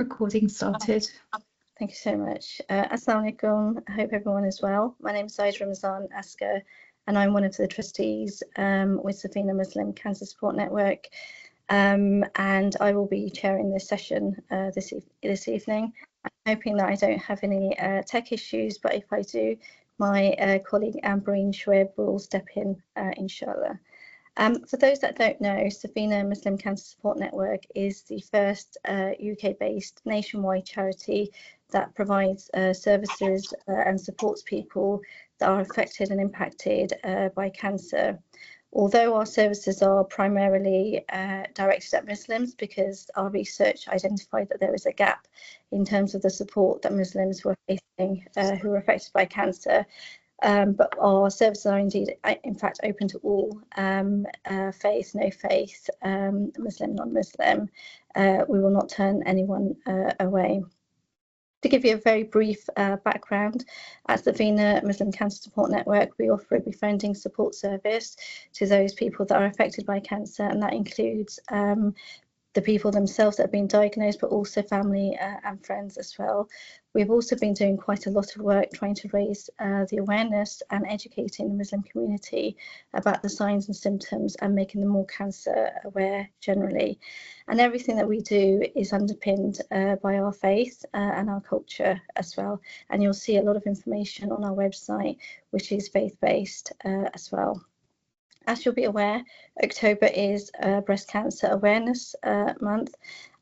Recording started. Thank you so much. Assalamu alaikum. I hope everyone is well. My name is Zahida Ramzan-Asghar, and I'm one of the trustees with Safeena Muslim Cancer Support Network. And I will be chairing this session this evening. I'm hoping that I don't have any tech issues, but if I do, my colleague Ambreen Shoaib will step in, inshallah. For those that don't know, Safeena Muslim Cancer Support Network is the first UK-based nationwide charity that provides services and supports people that are affected and impacted by cancer. Although our services are primarily directed at Muslims, because our research identified that there is a gap in terms of the support that Muslims were facing who were affected by cancer. But our services are indeed, in fact, open to all, faith, no faith, Muslim, non-Muslim. We will not turn anyone away. To give you a very brief background, at the Safeena Muslim Cancer Support Network, we offer a befriending support service to those people that are affected by cancer, and that includes the people themselves that have been diagnosed, but also family and friends as well. We've also been doing quite a lot of work trying to raise the awareness and educating the Muslim community about the signs and symptoms and making them more cancer aware generally. And everything that we do is underpinned by our faith and our culture as well. And you'll see a lot of information on our website, which is faith-based as well. As you'll be aware, October is Breast Cancer Awareness Month,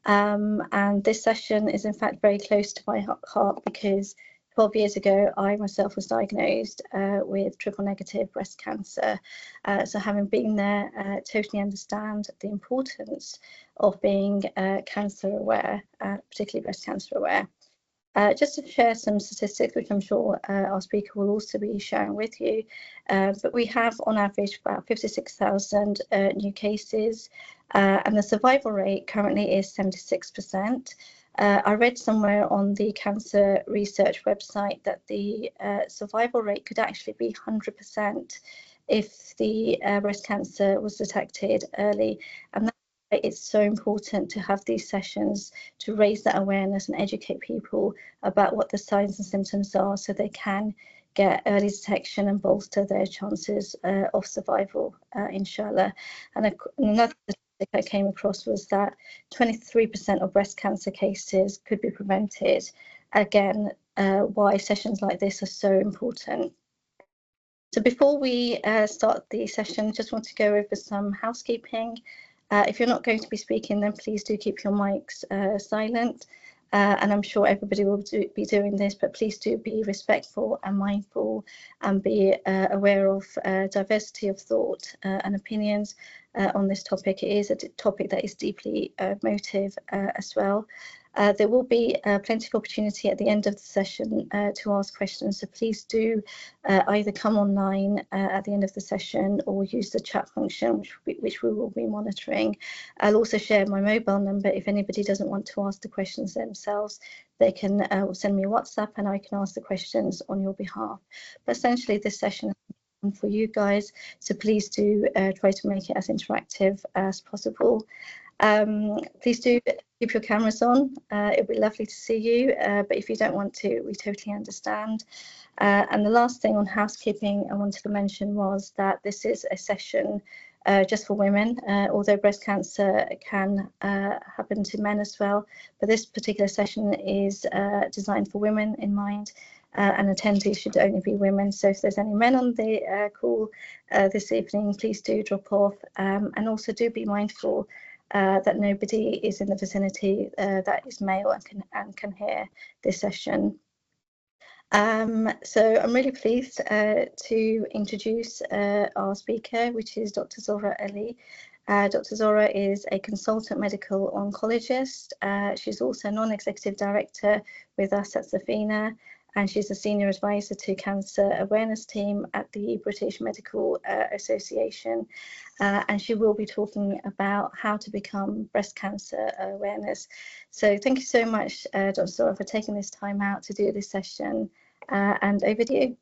and this session is in fact very close to my heart because 12 years ago I myself was diagnosed with triple-negative breast cancer. So having been there, totally understand the importance of being cancer aware, particularly breast cancer aware. Just to share some statistics, which I'm sure our speaker will also be sharing with you, but we have on average about 56,000 new cases, and the survival rate currently is 76%. I read somewhere on the cancer research website that the survival rate could actually be 100% if the breast cancer was detected early, and it's so important to have these sessions to raise that awareness and educate people about what the signs and symptoms are so they can get early detection and bolster their chances of survival, inshallah. And another statistic I came across was that 23% of breast cancer cases could be prevented. Again, why sessions like this are so important. So before we start the session, just want to go over some housekeeping. If you're not going to be speaking, then please do keep your mics silent. And I'm sure everybody will be doing this, but please do be respectful and mindful and be aware of diversity of thought and opinions on this topic. It is a topic that is deeply emotive as well. There will be plenty of opportunity at the end of the session to ask questions, so please do either come online at the end of the session or use the chat function, which we will be monitoring. I'll also share my mobile number. If anybody doesn't want to ask the questions themselves, they can send me a WhatsApp and I can ask the questions on your behalf. But essentially this session is for you guys, so please do try to make it as interactive as possible. Please do keep your cameras on. It'd be lovely to see you, but if you don't want to, we totally understand. And the last thing on housekeeping I wanted to mention was that this is a session just for women, although breast cancer can happen to men as well, but this particular session is designed for women in mind. And attendees should only be women. So if there's any men on the call this evening, please do drop off, and also do be mindful that nobody is in the vicinity that is male and can hear this session. So I'm really pleased to introduce our speaker, which is Dr. Zohra Ali. Dr. Zohra is a consultant medical oncologist. She's also a non-executive director with us at Safeena, and she's a senior advisor to cancer awareness team at the British Medical Association. And she will be talking about how to become breast cancer awareness. So thank you so much, Dr. Zohra, for taking this time out to do this session, and over to you.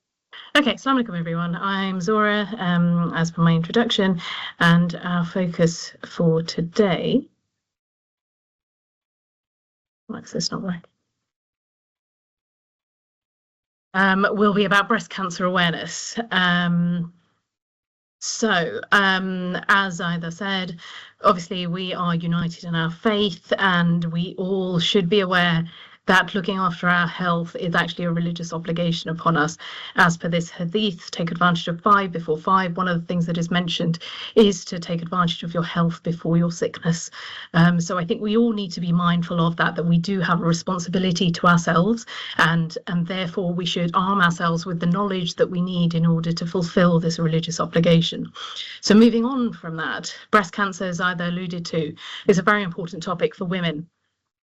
Okay, assalamu alaikum everyone. I'm Zohra, as per my introduction, and our focus for today Why is this not working? Will be about breast cancer awareness. As Zahida said, obviously we are united in our faith, and we all should be aware that looking after our health is actually a religious obligation upon us. As per this hadith, take advantage of 5 before 5. One of the things that is mentioned is to take advantage of your health before your sickness. So I think we all need to be mindful of that we do have a responsibility to ourselves, and therefore we should arm ourselves with the knowledge that we need in order to fulfill this religious obligation. So moving on from that, breast cancer, as Zahida alluded to, is a very important topic for women.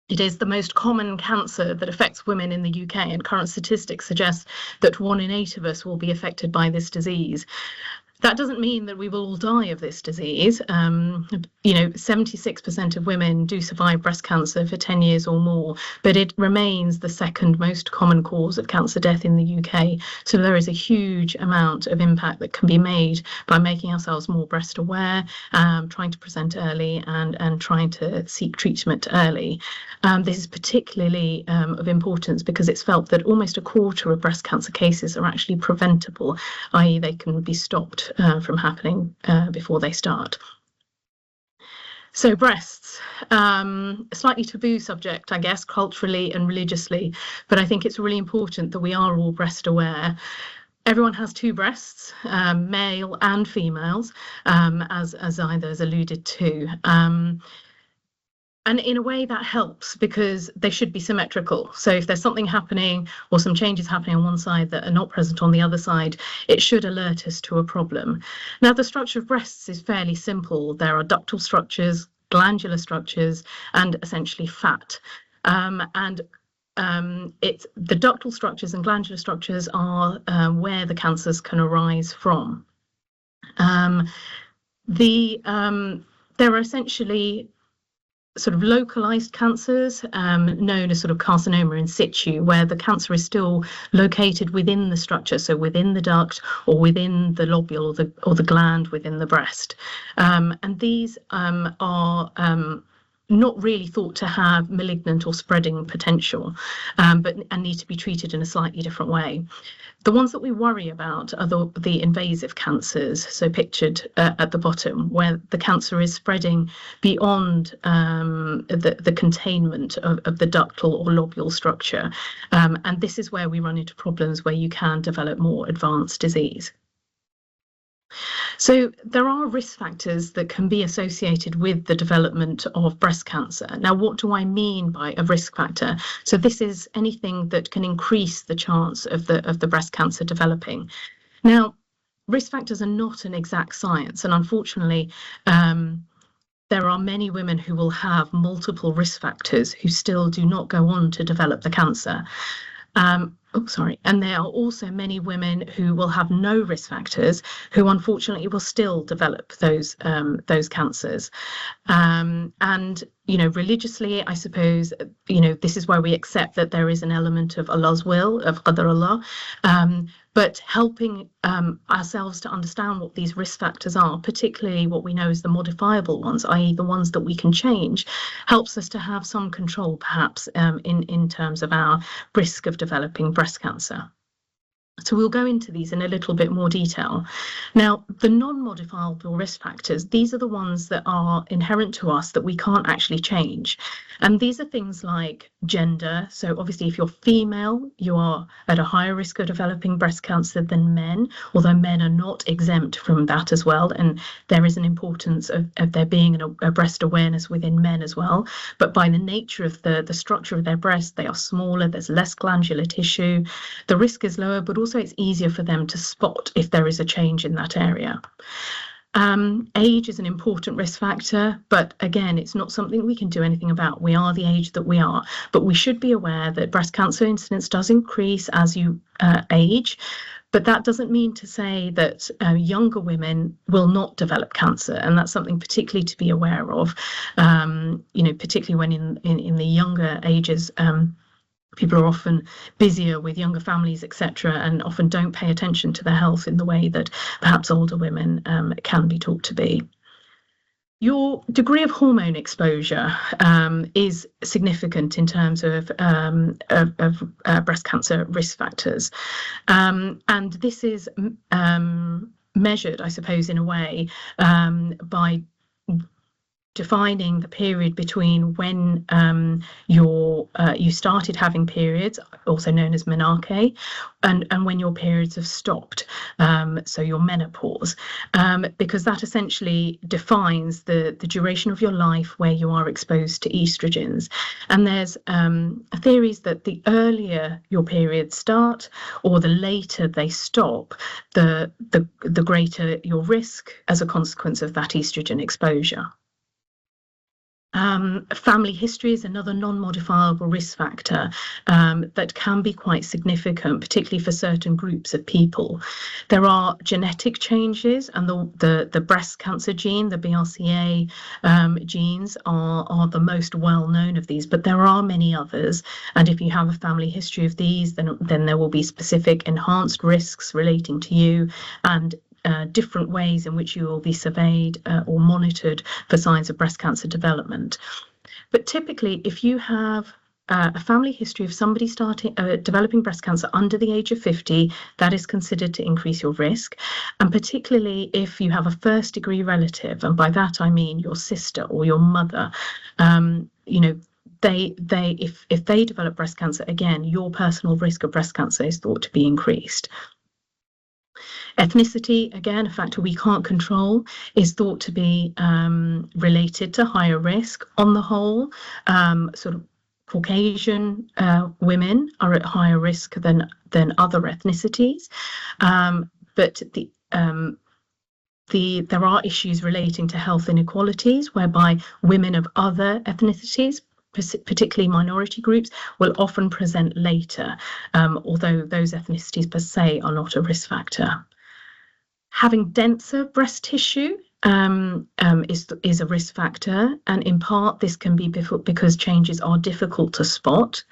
It is the most common cancer that affects women in the UK, and current statistics suggest that 1 in 8 of us will be affected by this disease. That doesn't mean that we will all die of this disease. 76% of women do survive breast cancer for 10 years or more, but it remains the second most common cause of cancer death in the UK. So there is a huge amount of impact that can be made by making ourselves more breast aware, trying to present early, and trying to seek treatment early. This is particularly of importance because it's felt that almost a quarter of breast cancer cases are actually preventable, i.e. they can be stopped from happening before they start. So breasts, a slightly taboo subject, I guess, culturally and religiously, but I think it's really important that we are all breast aware. Everyone has 2 breasts, male and females, as Zahida has alluded to. And in a way that helps because they should be symmetrical. So if there's something happening or some changes happening on one side that are not present on the other side, it should alert us to a problem. Now, the structure of breasts is fairly simple. There are ductal structures, glandular structures, and essentially fat. It's the ductal structures and glandular structures are where the cancers can arise from. There are essentially sort of localized cancers known as sort of carcinoma in situ, where the cancer is still located within the structure, so within the duct or within the lobule or the gland within the breast. And these are not really thought to have malignant or spreading potential, but need to be treated in a slightly different way. The ones that we worry about are the invasive cancers, so pictured at the bottom, where the cancer is spreading beyond the containment of the ductal or lobule structure. And this is where we run into problems where you can develop more advanced disease. So there are risk factors that can be associated with the development of breast cancer. Now, what do I mean by a risk factor? So this is anything that can increase the chance of the breast cancer developing. Now, risk factors are not an exact science, and unfortunately, there are many women who will have multiple risk factors who still do not go on to develop the cancer. And there are also many women who will have no risk factors who unfortunately will still develop those cancers. And religiously, I suppose, this is where we accept that there is an element of Allah's will, of Qadar Allah, but helping ourselves to understand what these risk factors are, particularly what we know as the modifiable ones, i.e. the ones that we can change, helps us to have some control, perhaps, in terms of our risk of developing breast cancer. So we'll go into these in a little bit more detail. Now, the non-modifiable risk factors, these are the ones that are inherent to us that we can't actually change. And these are things like gender. So obviously, if you're female, you are at a higher risk of developing breast cancer than men, although men are not exempt from that as well. And there is an importance of there being a breast awareness within men as well. But by the nature of the structure of their breast, they are smaller, there's less glandular tissue, the risk is lower, but also it's easier for them to spot if there is a change in that area. Age is an important risk factor, but again, it's not something we can do anything about. We are the age that we are, but we should be aware that breast cancer incidence does increase as you age, but that doesn't mean to say that younger women will not develop cancer, and that's something particularly to be aware of, particularly when in the younger ages, people are often busier with younger families, etc., and often don't pay attention to their health in the way that perhaps older women can be taught to be. Your degree of hormone exposure is significant in terms of breast cancer risk factors. And this is measured, I suppose, in a way by defining the period between when you started having periods, also known as menarche, and when your periods have stopped, so your menopause, because that essentially defines the duration of your life where you are exposed to estrogens. And there's theories that the earlier your periods start or the later they stop, the greater your risk as a consequence of that estrogen exposure. Family history is another non-modifiable risk factor that can be quite significant, particularly for certain groups of people. There are genetic changes, and the breast cancer gene, the BRCA genes, are the most well-known of these, but there are many others. And if you have a family history of these, then there will be specific enhanced risks relating to you, and different ways in which you will be surveyed or monitored for signs of breast cancer development. But typically, if you have a family history of somebody developing breast cancer under the age of 50, that is considered to increase your risk. And particularly if you have a first-degree relative, and by that I mean your sister or your mother, if they develop breast cancer, again, your personal risk of breast cancer is thought to be increased. Ethnicity, again, a factor we can't control, is thought to be related to higher risk. On the whole, sort of Caucasian women are at higher risk than other ethnicities, but there are issues relating to health inequalities, whereby women of other ethnicities, particularly minority groups, will often present later, although those ethnicities per se are not a risk factor. Having denser breast tissue is a risk factor, and in part this can be because changes are difficult to spot.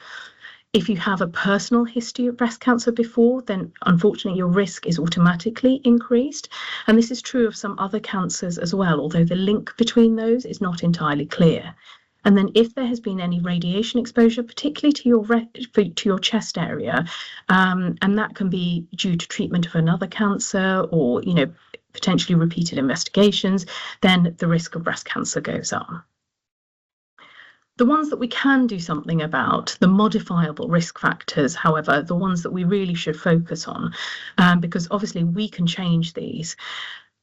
If you have a personal history of breast cancer before, then unfortunately your risk is automatically increased. And this is true of some other cancers as well, although the link between those is not entirely clear. And then if there has been any radiation exposure, particularly to your chest area, and that can be due to treatment of another cancer or, potentially repeated investigations, then the risk of breast cancer goes up. The ones that we can do something about, the modifiable risk factors, however, the ones that we really should focus on, because obviously we can change these.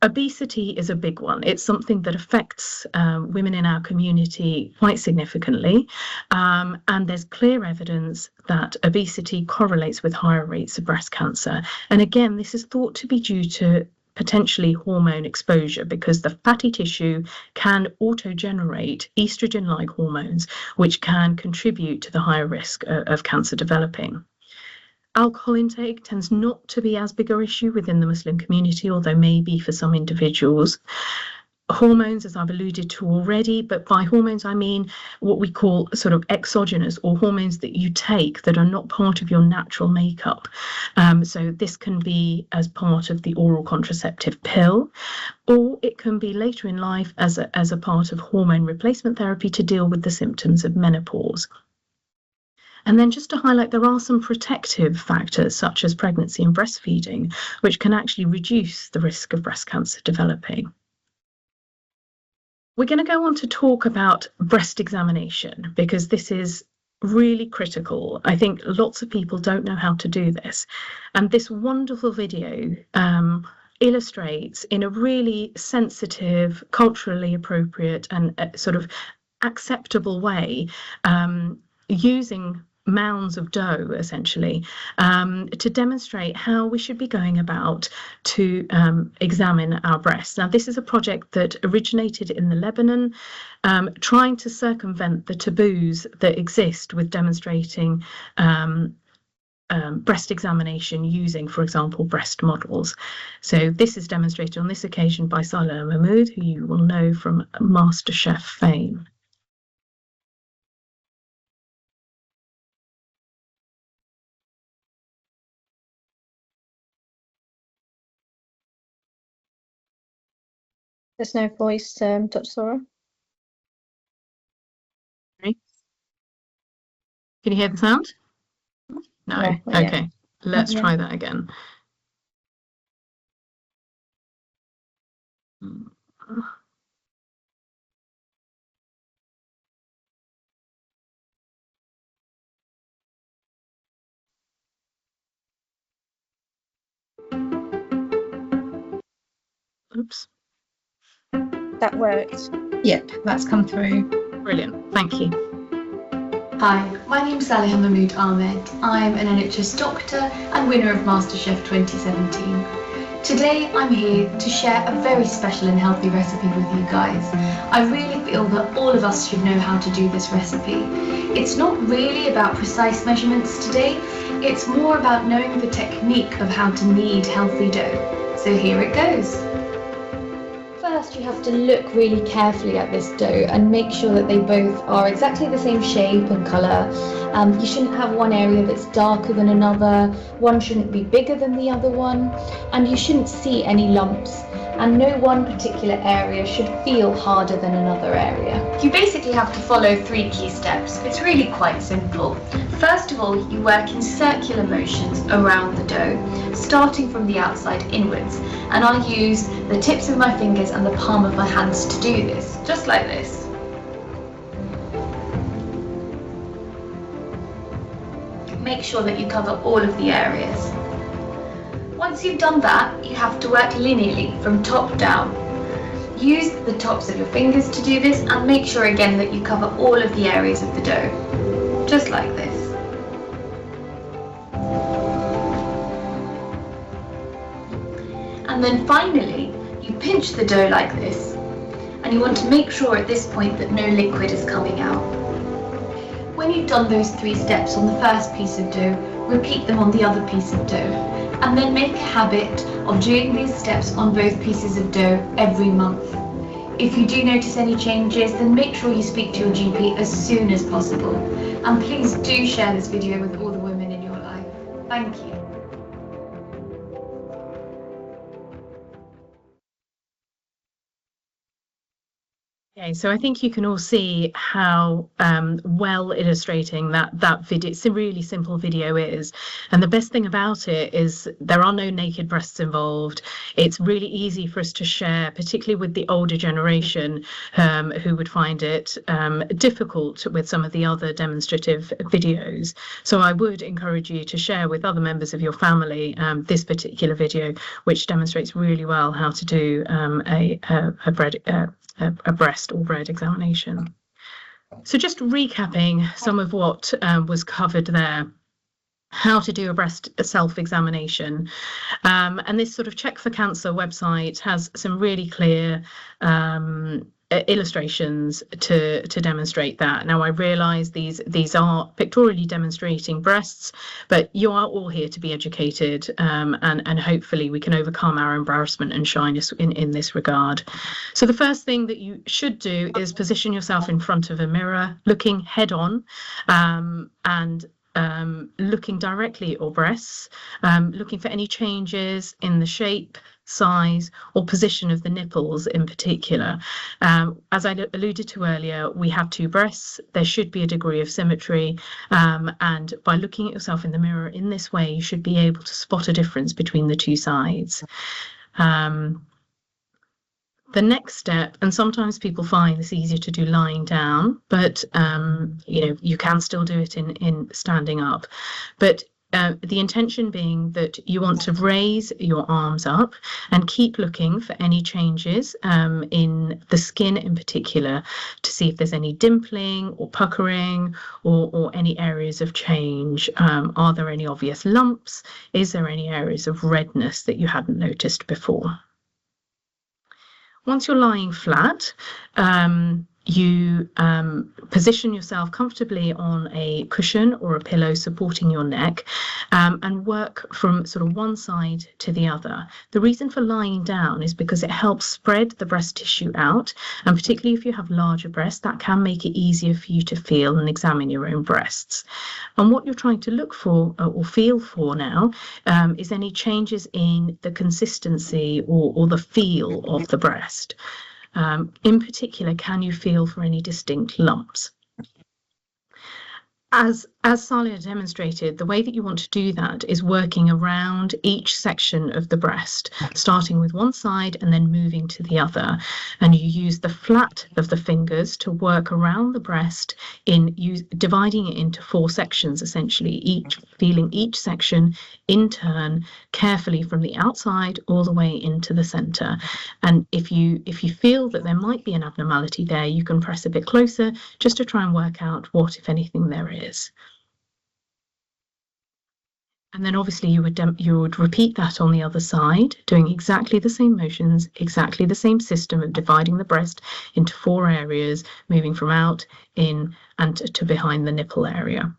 Obesity is a big one. It's something that affects women in our community quite significantly, and there's clear evidence that obesity correlates with higher rates of breast cancer. And again, this is thought to be due to potentially hormone exposure, because the fatty tissue can auto-generate estrogen-like hormones, which can contribute to the higher risk of cancer developing. Alcohol intake tends not to be as big an issue within the Muslim community, although maybe for some individuals. Hormones, as I've alluded to already, but by hormones I mean what we call sort of exogenous, or hormones that you take that are not part of your natural makeup. So this can be as part of the oral contraceptive pill, or it can be later in life as a part of hormone replacement therapy to deal with the symptoms of menopause. And then just to highlight, there are some protective factors such as pregnancy and breastfeeding, which can actually reduce the risk of breast cancer developing. We're going to go on to talk about breast examination, because this is really critical. I think lots of people don't know how to do this. And this wonderful video illustrates in a really sensitive, culturally appropriate and sort of acceptable way, using mounds of dough, essentially, to demonstrate how we should be going about to examine our breasts. Now, this is a project that originated in the Lebanon, trying to circumvent the taboos that exist with demonstrating breast examination using, for example, breast models. So this is demonstrated on this occasion by Salah Mahmood, who you will know from MasterChef fame. There's no voice, Dr. Zohra. Can you hear the sound? No. Yeah, well, yeah. Okay. Let's Yeah. try that again. Oops. That worked. Yep, that's come through. Brilliant. Thank you. Hi, my name's Saliha Mahmood Ahmed. I'm an NHS doctor and winner of MasterChef 2017. Today I'm here to share a very special and healthy recipe with you guys. I really feel that all of us should know how to do this recipe. It's not really about precise measurements today, it's more about knowing the technique of how to knead healthy dough. So here it goes. First, you have to look really carefully at this dough and make sure that they both are exactly the same shape and colour. You shouldn't have one area that's darker than another, one shouldn't be bigger than the other one, and you shouldn't see any lumps. And no one particular area should feel harder than another area. You basically have to follow 3 key steps. It's really quite simple. First of all, you work in circular motions around the dough, starting from the outside inwards. And I use the tips of my fingers and the palm of my hands to do this, just like this. Make sure that you cover all of the areas. Once you've done that, you have to work linearly from top down. Use the tops of your fingers to do this and make sure again that you cover all of the areas of the dough, just like this. And then finally, you pinch the dough like this, and you want to make sure at this point that no liquid is coming out. When you've done those 3 steps on the first piece of dough, repeat them on the other piece of dough. And then make a habit of doing these steps on both pieces of dough every month. If you do notice any changes, then make sure you speak to your GP as soon as possible. And please do share this video with all the women in your life. Thank you. Okay, so I think you can all see how well illustrating that video. It's a really simple video is, and the best thing about it is there are no naked breasts involved. It's really easy for us to share, particularly with the older generation who would find it difficult with some of the other demonstrative videos. So I would encourage you to share with other members of your family this particular video, which demonstrates really well how to do a breast or bread examination. So just recapping some of what was covered there, how to do a breast self-examination. And this sort of Check for Cancer website has some really clear illustrations to demonstrate that. Now I realise these are pictorially demonstrating breasts, but you are all here to be educated, and hopefully we can overcome our embarrassment and shyness in this regard. So the first thing that you should do is position yourself in front of a mirror, looking head on, and looking directly at your breasts, looking for any changes in the shape, size or position of the nipples in particular. As I alluded to earlier, we have 2 breasts. There should be a degree of symmetry, and by looking at yourself in the mirror in this way, you should be able to spot a difference between the 2 sides. The next step, and sometimes people find this easier to do lying down, but you can still do it in standing up. But the intention being that you want to raise your arms up and keep looking for any changes in the skin in particular, to see if there's any dimpling or puckering or any areas of change. Are there any obvious lumps? Is there any areas of redness that you hadn't noticed before? Once you're lying flat, you position yourself comfortably on a cushion or a pillow supporting your neck, and work from sort of one side to the other. The reason for lying down is because it helps spread the breast tissue out, and particularly if you have larger breasts, that can make it easier for you to feel and examine your own breasts. And what you're trying to look for or feel for now is any changes in the consistency or the feel of the breast. In particular, can you feel for any distinct lumps? As Salih demonstrated, the way that you want to do that is working around each section of the breast, starting with one side and then moving to the other. And you use the flat of the fingers to work around the breast, dividing it into 4 sections, essentially, feeling each section in turn carefully from the outside all the way into the center. And if you feel that there might be an abnormality there, you can press a bit closer just to try and work out what, if anything, there is. And then obviously you would repeat that on the other side, doing exactly the same motions, exactly the same system of dividing the breast into 4 areas, moving from out, in, and to behind the nipple area.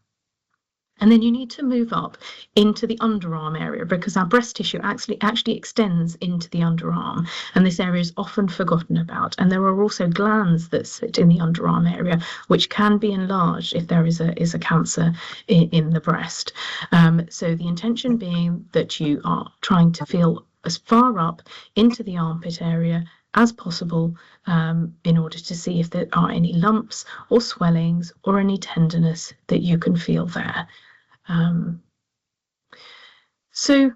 And then you need to move up into the underarm area, because our breast tissue actually extends into the underarm, and this area is often forgotten about. And there are also glands that sit in the underarm area, which can be enlarged if there is a cancer in the breast. So the intention being that you are trying to feel as far up into the armpit area as possible, in order to see if there are any lumps or swellings or any tenderness that you can feel there. So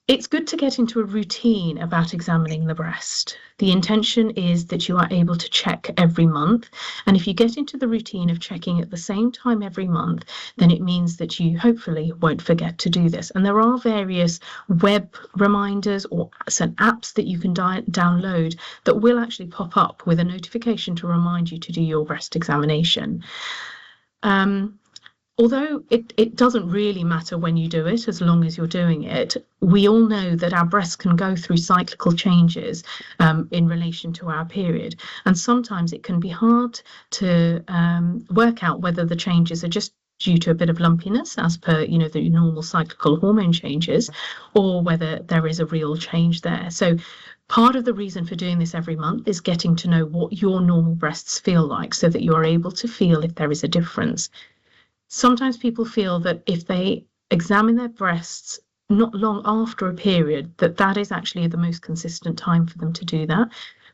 it's good to get into a routine about examining the breast. The intention is that you are able to check every month. And if you get into the routine of checking at the same time every month, then it means that you hopefully won't forget to do this. And there are various web reminders or some apps that you can download that will actually pop up with a notification to remind you to do your breast examination. Although it doesn't really matter when you do it, as long as you're doing it, we all know that our breasts can go through cyclical changes in relation to our period. And sometimes it can be hard to work out whether the changes are just due to a bit of lumpiness as per, the normal cyclical hormone changes, or whether there is a real change there. So part of the reason for doing this every month is getting to know what your normal breasts feel like, so that you're able to feel if there is a difference. Sometimes people feel that if they examine their breasts not long after a period, that is actually the most consistent time for them to do that.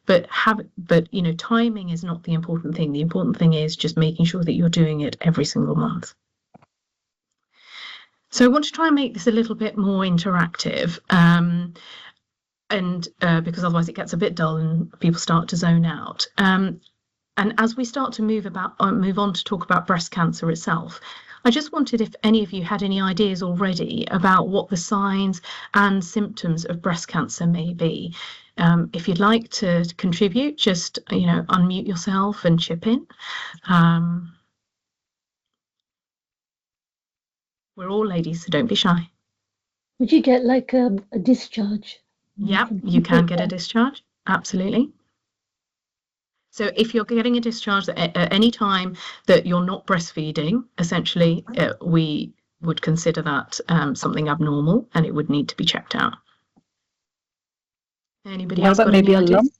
But timing is not the important thing. The important thing is just making sure that you're doing it every single month. So I want to try and make this a little bit more interactive, because otherwise it gets a bit dull and people start to zone out. And as we start to move on to talk about breast cancer itself, I just wondered if any of you had any ideas already about what the signs and symptoms of breast cancer may be. If you'd like to contribute, just unmute yourself and chip in. We're all ladies, so don't be shy. Would you get like a discharge? Yeah, you can get a discharge, absolutely. So if you're getting a discharge at any time that you're not breastfeeding, essentially, we would consider that something abnormal, and it would need to be checked out. Anybody else got maybe any a ideas? lump?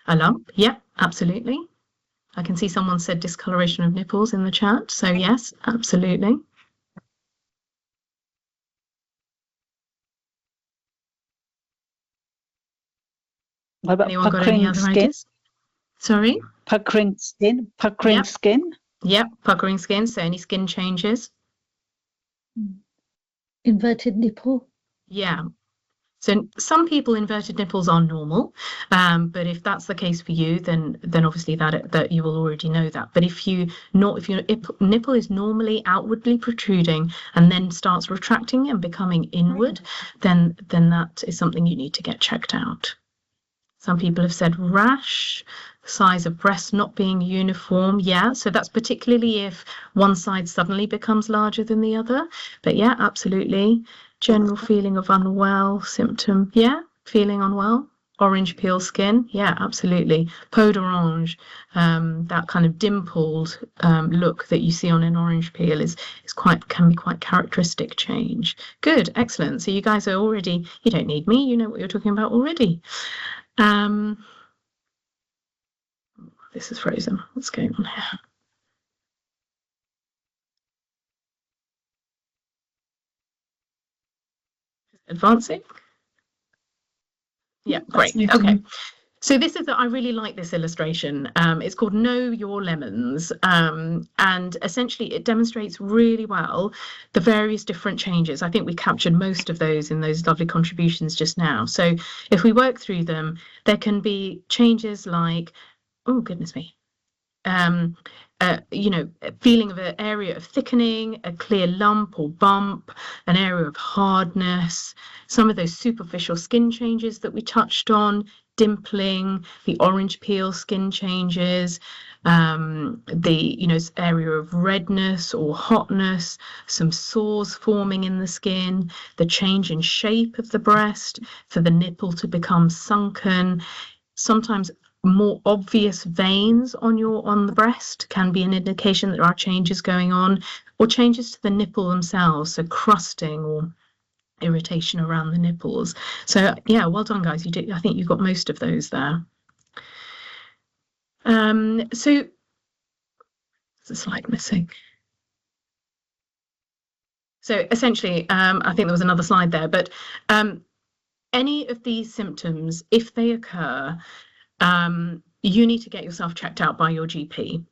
A lump, yeah, absolutely. I can see someone said discoloration of nipples in the chat, so yes, absolutely. What about Anyone got any other skin? ideas? Sorry? Puckering skin? Yep. Skin? Yep, puckering skin, so any skin changes? Inverted nipple? Yeah. So some people, inverted nipples are normal, but if that's the case for you, then obviously that you will already know that. But if your nipple is normally outwardly protruding and then starts retracting and becoming inward, then that is something you need to get checked out. Some people have said rash, size of breast not being uniform. Yeah, so that's particularly if one side suddenly becomes larger than the other. But yeah, absolutely. General feeling of unwell symptom. Yeah, feeling unwell. Orange peel skin, yeah, absolutely. Peau d'orange, that kind of dimpled look that you see on an orange peel can be quite characteristic change. Good, excellent. So you guys are already, you don't need me, you know what you're talking about already. This is frozen. What's going on here? Advancing? Yeah, great. Okay. So I really like this illustration. It's called Know Your Lemons. And essentially it demonstrates really well the various different changes. I think we captured most of those in those lovely contributions just now. So if we work through them, there can be changes like, oh, goodness me. A feeling of an area of thickening, a clear lump or bump, an area of hardness, some of those superficial skin changes that we touched on, dimpling, the orange peel skin changes, the area of redness or hotness, some sores forming in the skin, the change in shape of the breast, for the nipple to become sunken, sometimes more obvious veins on the breast can be an indication that there are changes going on, or changes to the nipple themselves, so crusting or irritation around the nipples. So yeah, well done guys, I think you got most of those there. So there's a slide missing. So essentially, I think there was another slide there, but any of these symptoms, if they occur, you need to get yourself checked out by your GP,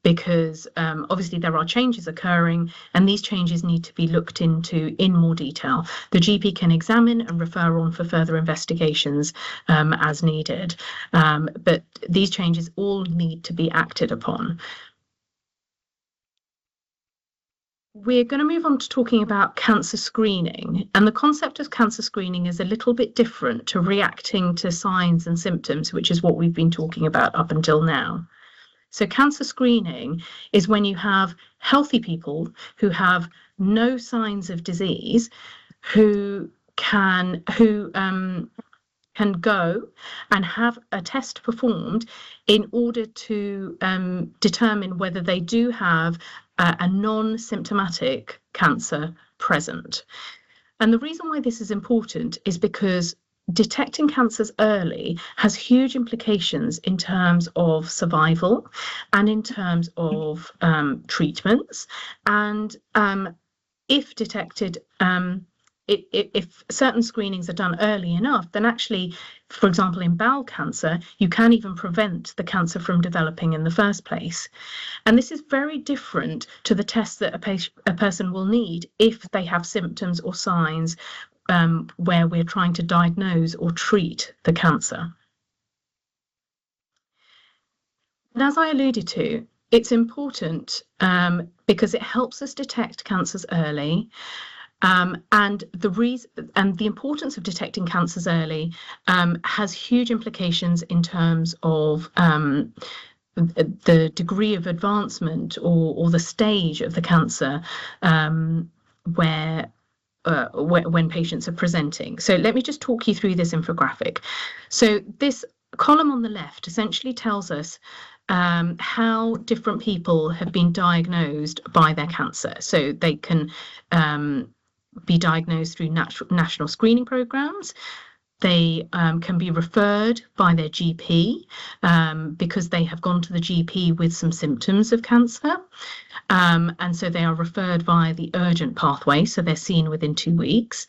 because obviously there are changes occurring and these changes need to be looked into in more detail. The GP can examine and refer on for further investigations as needed, but these changes all need to be acted upon. We're going to move on to talking about cancer screening, and the concept of cancer screening is a little bit different to reacting to signs and symptoms, which is what we've been talking about up until now. So cancer screening is when you have healthy people who have no signs of disease who can go and have a test performed in order to determine whether they do have a non-symptomatic cancer present. And the reason why this is important is because detecting cancers early has huge implications in terms of survival and in terms of treatments. And if detected, if certain screenings are done early enough, then actually, for example, in bowel cancer, you can even prevent the cancer from developing in the first place. And this is very different to the tests that a person will need if they have symptoms or signs where we're trying to diagnose or treat the cancer. And as I alluded to, it's important because it helps us detect cancers early. And the importance of detecting cancers early has huge implications in terms of the degree of advancement or the stage of the cancer when patients are presenting. So let me just talk you through this infographic. So this column on the left essentially tells us how different people have been diagnosed by their cancer. So they can be diagnosed through national screening programs. They can be referred by their GP because they have gone to the GP with some symptoms of cancer. And so they are referred via the urgent pathway, so they're seen within 2 weeks.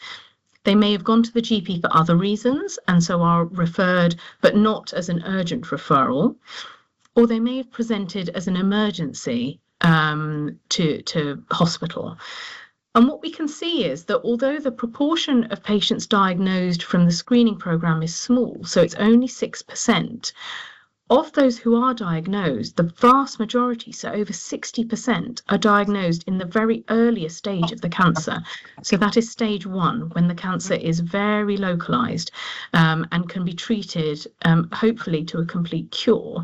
They may have gone to the GP for other reasons and so are referred, but not as an urgent referral. Or they may have presented as an emergency to hospital. And what we can see is that although the proportion of patients diagnosed from the screening program is small, so it's only 6%, of those who are diagnosed, the vast majority, so over 60%, are diagnosed in the very earliest stage of the cancer. So that is stage 1, when the cancer is very localized and can be treated, hopefully, to a complete cure,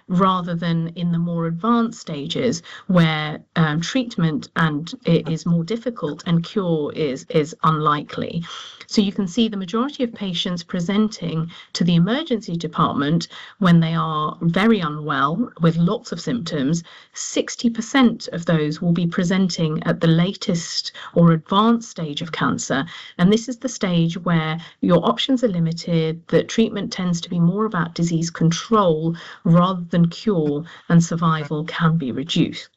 rather than in the more advanced stages where treatment is more difficult and cure is unlikely. So you can see the majority of patients presenting to the emergency department when they are very unwell with lots of symptoms. 60% of those will be presenting at the latest or advanced stage of cancer. And this is the stage where your options are limited, that treatment tends to be more about disease control rather than cure, and survival can be reduced.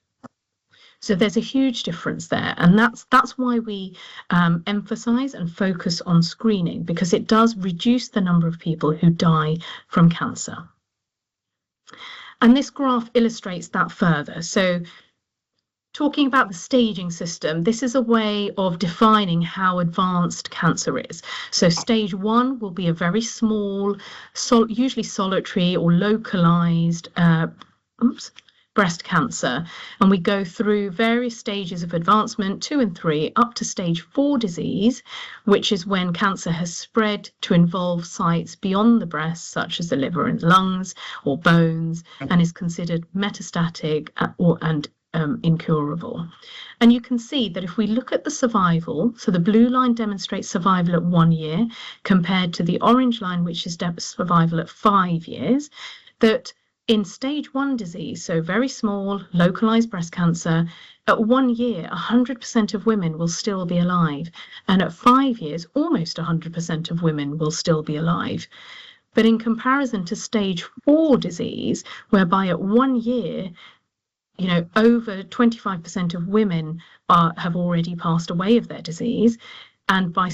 So there's a huge difference there, and that's why we emphasize and focus on screening, because it does reduce the number of people who die from cancer. And this graph illustrates that further. So talking about the staging system, this is a way of defining how advanced cancer is. So stage 1 will be a very small, usually solitary or localized breast cancer, and we go through various stages of advancement, 2 and 3, up to stage 4 disease, which is when cancer has spread to involve sites beyond the breast, such as the liver and lungs or bones, and is considered metastatic and incurable. And you can see that if we look at the survival, so the blue line demonstrates survival at 1 year compared to the orange line, which is survival at 5 years, that in stage 1 disease, so very small, localized breast cancer, at 1 year, 100% of women will still be alive. And at 5 years, almost 100% of women will still be alive. But in comparison to stage 4 disease, whereby at 1 year, over 25% of women have already passed away of their disease, and by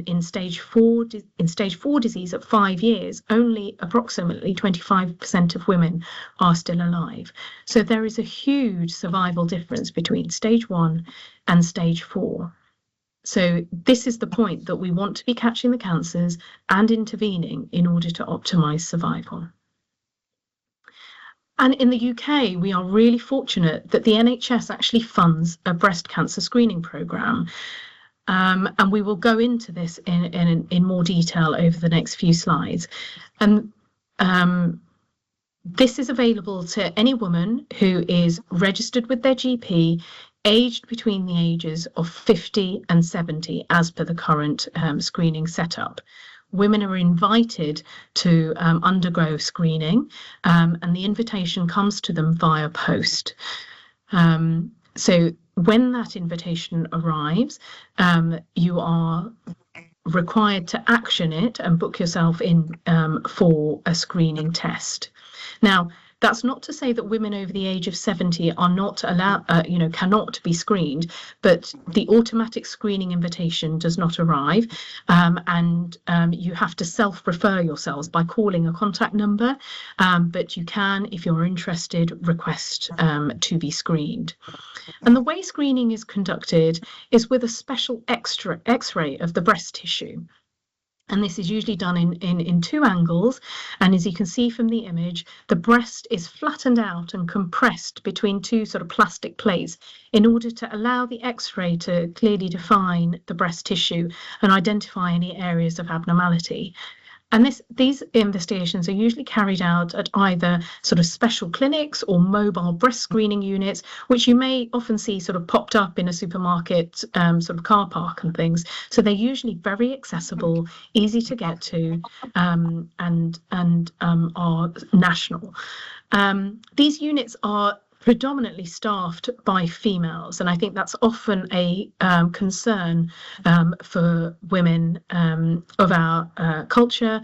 in stage 4 disease at 5 years, only approximately 25% of women are still alive. So there is a huge survival difference between stage 1 and stage 4. So this is the point, that we want to be catching the cancers and intervening in order to optimize survival. And in the UK, we are really fortunate that the NHS actually funds a breast cancer screening programme. And we will go into this in more detail over the next few slides. And this is available to any woman who is registered with their GP, aged between the ages of 50 and 70, as per the current screening setup. Women are invited to undergo screening, and the invitation comes to them via post. So when that invitation arrives, you are required to action it and book yourself in for a screening test. Now, that's not to say that women over the age of 70 are not allowed, cannot be screened, but the automatic screening invitation does not arrive, and you have to self-refer yourselves by calling a contact number, but you can, if you're interested, request to be screened. And the way screening is conducted is with a special X-ray of the breast tissue. And this is usually done in 2 angles. And as you can see from the image, the breast is flattened out and compressed between 2 sort of plastic plates in order to allow the X-ray to clearly define the breast tissue and identify any areas of abnormality. And these investigations are usually carried out at either sort of special clinics or mobile breast screening units, which you may often see sort of popped up in a supermarket sort of car park and things. So they're usually very accessible, easy to get to, and are national. These units are predominantly staffed by females, and I think that's often a concern for women of our culture,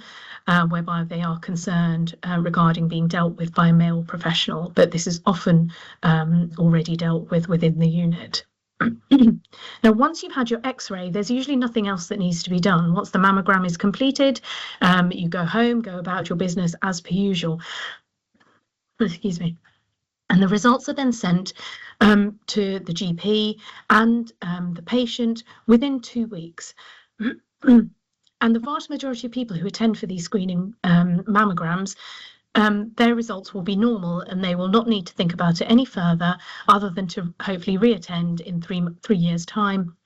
whereby they are concerned regarding being dealt with by a male professional, but this is often already dealt with within the unit. Now, once you've had your X-ray, there's usually nothing else that needs to be done. Once the mammogram is completed, you go home, go about your business as per usual. Excuse me. And the results are then sent to the GP and the patient within 2 weeks. And the vast majority of people who attend for these screening mammograms, their results will be normal, and they will not need to think about it any further other than to hopefully reattend in 3 years' time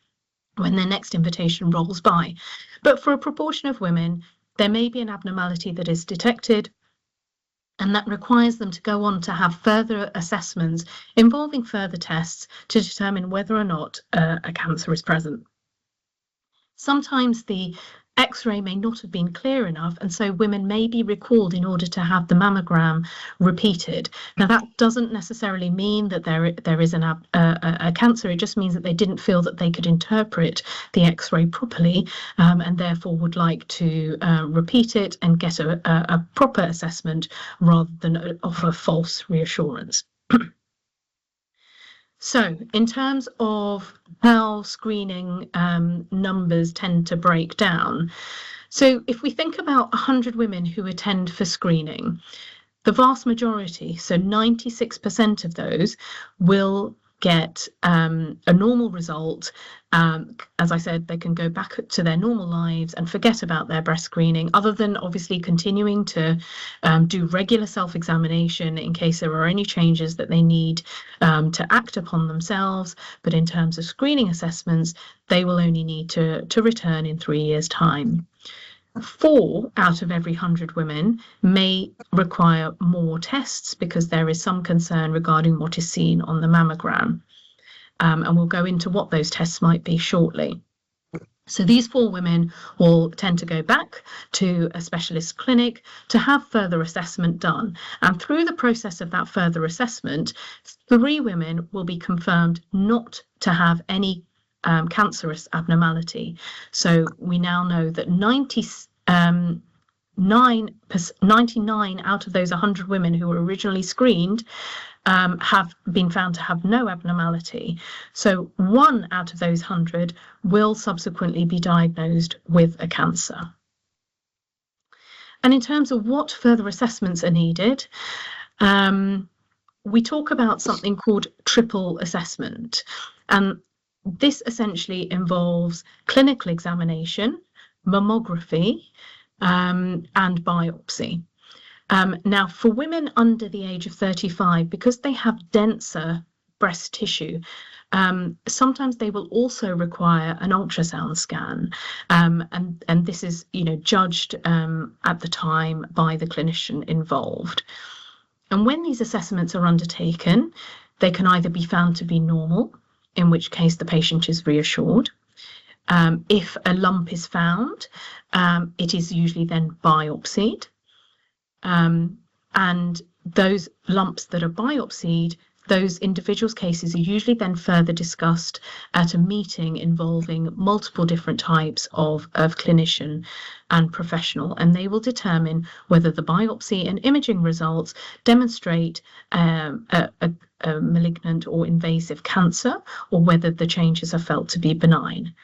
when their next invitation rolls by. But for a proportion of women, there may be an abnormality that is detected, and that requires them to go on to have further assessments involving further tests to determine whether or not a cancer is present. Sometimes the X-ray may not have been clear enough, and so women may be recalled in order to have the mammogram repeated. Now, that doesn't necessarily mean that there is a cancer. It just means that they didn't feel that they could interpret the X-ray properly, and therefore would like to repeat it and get a proper assessment rather than offer false reassurance. So in terms of how screening numbers tend to break down, so if we think about 100 women who attend for screening, the vast majority, so 96% of those, will get a normal result. As I said, they can go back to their normal lives and forget about their breast screening, other than obviously continuing to do regular self-examination in case there are any changes that they need to act upon themselves. But in terms of screening assessments, they will only need to return in 3 years' time. 4 out of every 100 women may require more tests because there is some concern regarding what is seen on the mammogram. And we'll go into what those tests might be shortly. So these 4 women will tend to go back to a specialist clinic to have further assessment done. And through the process of that further assessment, 3 women will be confirmed not to have any cancerous abnormality. So we now know that 99 out of those 100 women who were originally screened have been found to have no abnormality. So 1 out of those 100 will subsequently be diagnosed with a cancer. And in terms of what further assessments are needed, we talk about something called triple assessment. And this essentially involves clinical examination, mammography, and biopsy. Now, for women under the age of 35, because they have denser breast tissue, sometimes they will also require an ultrasound scan, and this is, judged at the time by the clinician involved. And when these assessments are undertaken, they can either be found to be normal, in which case the patient is reassured. If a lump is found, it is usually then biopsied. And those lumps that are biopsied, those individuals' cases are usually then further discussed at a meeting involving multiple different types of clinician and professional, and they will determine whether the biopsy and imaging results demonstrate a malignant or invasive cancer, or whether the changes are felt to be benign.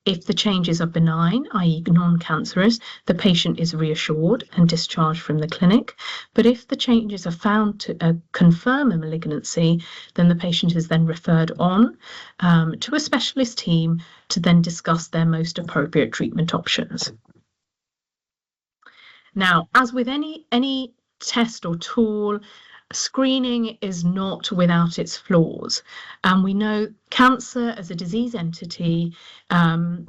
If the changes are benign, i.e. non-cancerous, the patient is reassured and discharged from the clinic. But if the changes are found to confirm a malignancy, then the patient is then referred on to a specialist team to then discuss their most appropriate treatment options. Now, as with any test or tool, screening is not without its flaws, and we know cancer as a disease entity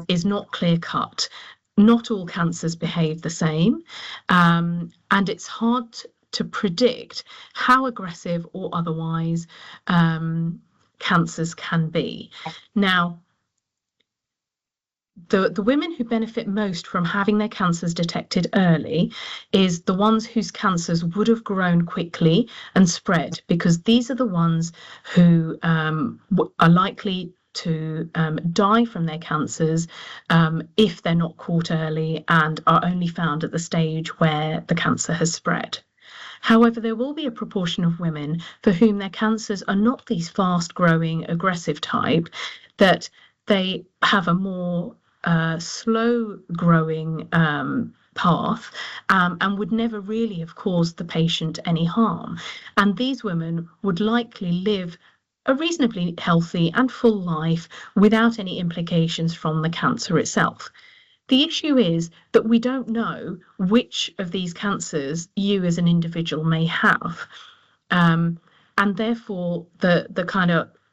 is not clear-cut. Not all cancers behave the same, and it's hard to predict how aggressive or otherwise cancers can be. Now, the women who benefit most from having their cancers detected early is the ones whose cancers would have grown quickly and spread, because these are the ones who are likely to die from their cancers if they're not caught early and are only found at the stage where the cancer has spread. However, there will be a proportion of women for whom their cancers are not these fast-growing, aggressive type, that they have a more slow-growing path and would never really have caused the patient any harm. And these women would likely live a reasonably healthy and full life without any implications from the cancer itself. The issue is that we don't know which of these cancers you as an individual may have. And therefore, the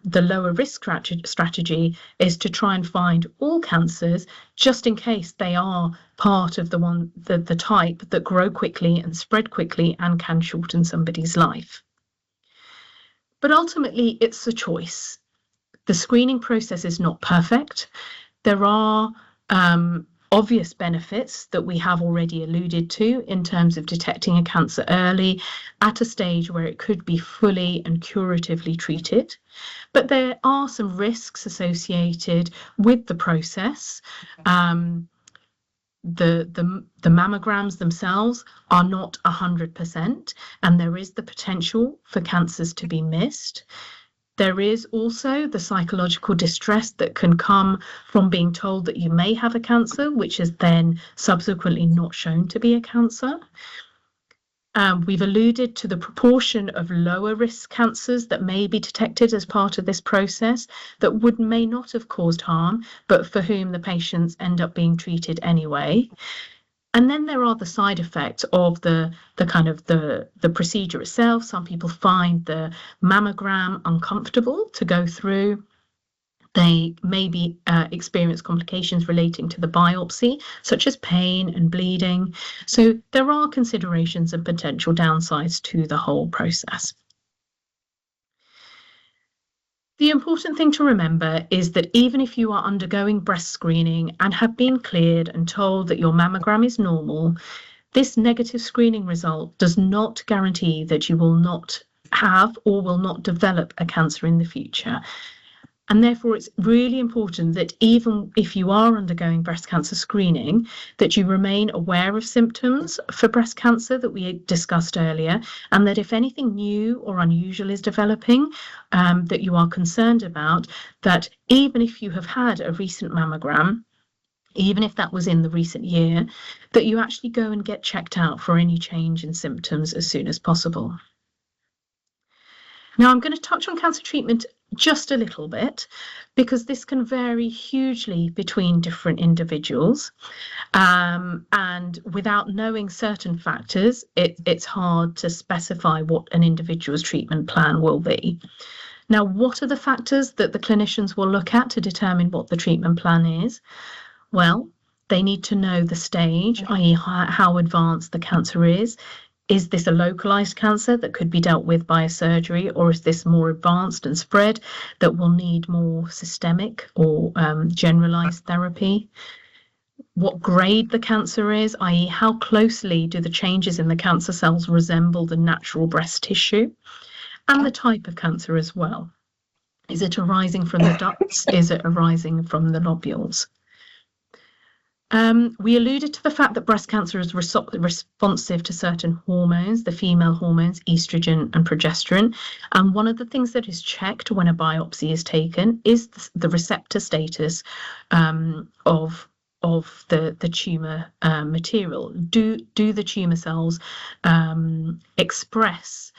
lower risk strategy is to try and find all cancers, just in case they are part of the type that grow quickly and spread quickly and can shorten somebody's life. But ultimately, it's a choice. The screening process is not perfect. There are obvious benefits that we have already alluded to in terms of detecting a cancer early at a stage where it could be fully and curatively treated. But there are some risks associated with the process. The mammograms themselves are not 100%, and there is the potential for cancers to be missed. There is also the psychological distress that can come from being told that you may have a cancer, which is then subsequently not shown to be a cancer. We've alluded to the proportion of lower risk cancers that may be detected as part of this process that may not have caused harm, but for whom the patients end up being treated anyway. And then there are the side effects of the procedure itself. Some people find the mammogram uncomfortable to go through. They maybe experience complications relating to the biopsy, such as pain and bleeding. So there are considerations and potential downsides to the whole process. The important thing to remember is that even if you are undergoing breast screening and have been cleared and told that your mammogram is normal, this negative screening result does not guarantee that you will not have or will not develop a cancer in the future. And therefore, it's really important that even if you are undergoing breast cancer screening, that you remain aware of symptoms for breast cancer that we discussed earlier, and that if anything new or unusual is developing that you are concerned about, that even if you have had a recent mammogram, even if that was in the recent year, that you actually go and get checked out for any change in symptoms as soon as possible. Now, I'm going to touch on cancer treatment just a little bit, because this can vary hugely between different individuals. And without knowing certain factors, it's hard to specify what an individual's treatment plan will be. Now, what are the factors that the clinicians will look at to determine what the treatment plan is? Well, they need to know the stage, i.e. how advanced the cancer is. Is this a localized cancer that could be dealt with by a surgery, or is this more advanced and spread that will need more systemic or generalized therapy? What grade the cancer is, i.e. how closely do the changes in the cancer cells resemble the natural breast tissue, and the type of cancer as well. Is it arising from the ducts? Is it arising from the lobules? We alluded to the fact that breast cancer is responsive to certain hormones, the female hormones, estrogen and progesterone. And one of the things that is checked when a biopsy is taken is the receptor status of the tumour material. Do the tumour cells express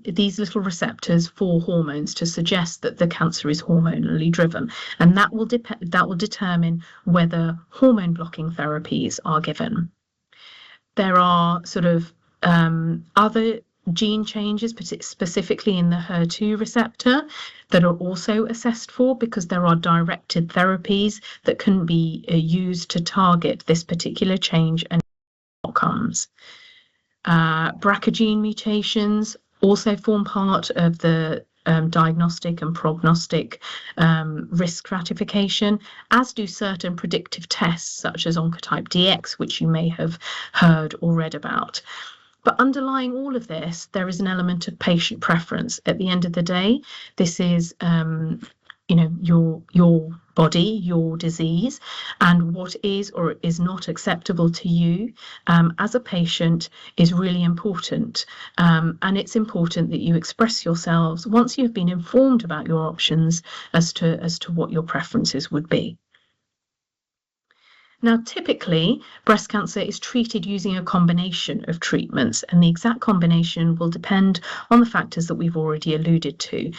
these little receptors for hormones to suggest that the cancer is hormonally driven? And that will determine whether hormone blocking therapies are given. There are sort of other gene changes, specifically in the HER2 receptor, that are also assessed for, because there are directed therapies that can be used to target this particular change and outcomes. BRCA gene mutations also form part of the diagnostic and prognostic risk stratification, as do certain predictive tests such as Oncotype DX, which you may have heard or read about. But underlying all of this, there is an element of patient preference. At the end of the day, this is, your body, your disease, and what is or is not acceptable to you as a patient is really important. And it's important that you express yourselves once you've been informed about your options as to what your preferences would be. Now, typically, breast cancer is treated using a combination of treatments, and the exact combination will depend on the factors that we've already alluded to.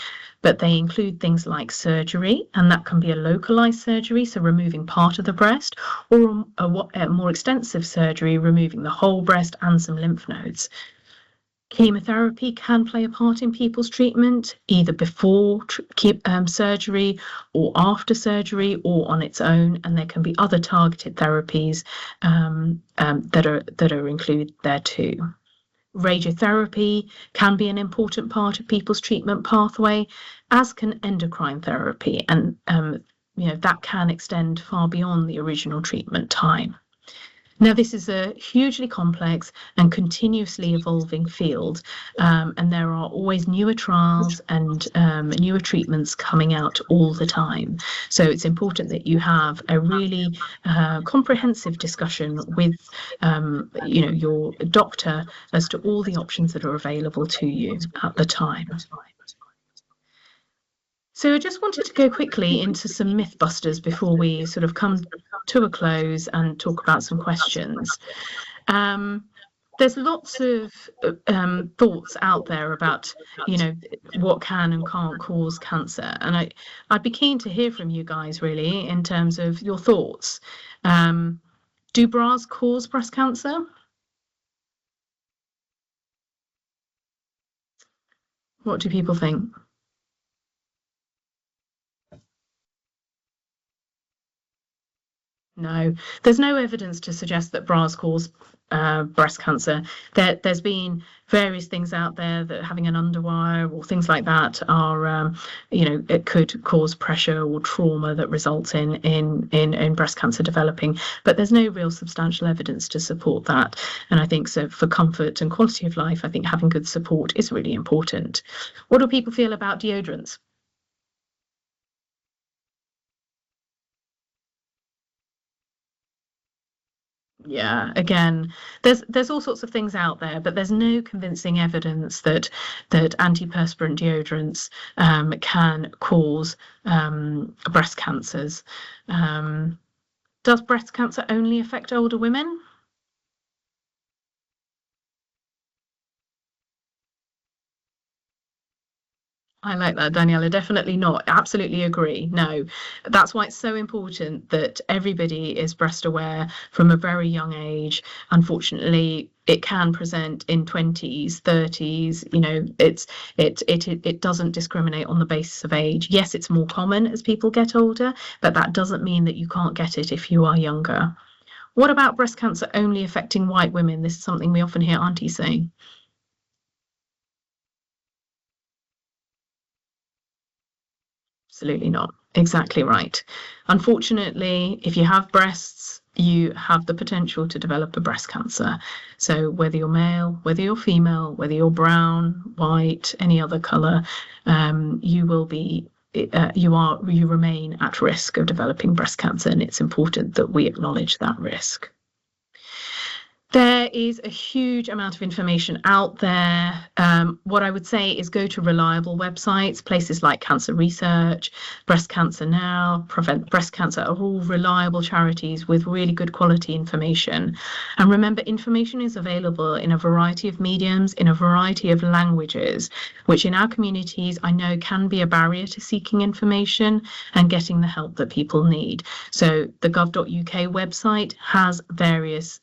But they include things like surgery, and that can be a localized surgery, so removing part of the breast, or a more extensive surgery, removing the whole breast and some lymph nodes. Chemotherapy can play a part in people's treatment, either before surgery or after surgery or on its own, and there can be other targeted therapies that are included there too. Radiotherapy can be an important part of people's treatment pathway, as can endocrine therapy, and that can extend far beyond the original treatment time. Now, this is a hugely complex and continuously evolving field, and there are always newer trials and newer treatments coming out all the time. So it's important that you have a really comprehensive discussion with your doctor as to all the options that are available to you at the time. So I just wanted to go quickly into some myth busters before we sort of come to a close and talk about some questions. There's lots of thoughts out there about, what can and can't cause cancer. And I'd be keen to hear from you guys, really, in terms of your thoughts. Do bras cause breast cancer? What do people think? No, there's no evidence to suggest that bras cause breast cancer. There's been various things out there that having an underwire or things like that are, it could cause pressure or trauma that results in breast cancer developing. But there's no real substantial evidence to support that. And I think so for comfort and quality of life, I think having good support is really important. What do people feel about deodorants? Yeah, again, there's all sorts of things out there, but there's no convincing evidence that antiperspirant deodorants can cause breast cancers. Does breast cancer only affect older women? I like that, Daniela. Definitely not. Absolutely agree. No, that's why it's so important that everybody is breast aware from a very young age. Unfortunately, it can present in 20s, 30s. It doesn't discriminate on the basis of age. Yes, it's more common as people get older, but that doesn't mean that you can't get it if you are younger. What about breast cancer only affecting white women? This is something we often hear aunties saying. Absolutely not. Exactly right. Unfortunately, if you have breasts, you have the potential to develop a breast cancer. So whether you're male, whether you're female, whether you're brown, white, any other colour, you remain at risk of developing breast cancer, and it's important that we acknowledge that risk. There is a huge amount of information out there. What I would say is go to reliable websites, places like Cancer Research, Breast Cancer Now, Prevent Breast Cancer are all reliable charities with really good quality information. And remember, information is available in a variety of mediums, in a variety of languages, which in our communities I know can be a barrier to seeking information and getting the help that people need. So the gov.uk website has various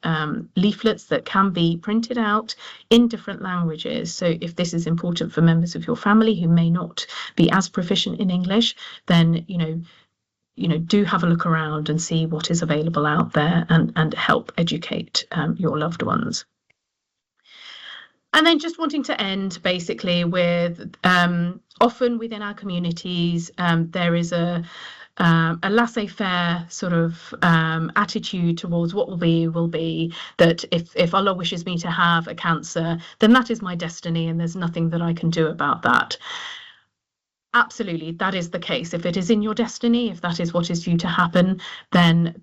leaflets that can be printed out in different languages. So if this is important for members of your family who may not be as proficient in English, then do have a look around and see what is available out there and help educate your loved ones. And then just wanting to end basically with often within our communities there is a laissez-faire sort of attitude towards what will be, that if Allah wishes me to have a cancer, then that is my destiny and there's nothing that I can do about that. Absolutely, that is the case. If it is in your destiny, if that is what is due to happen, then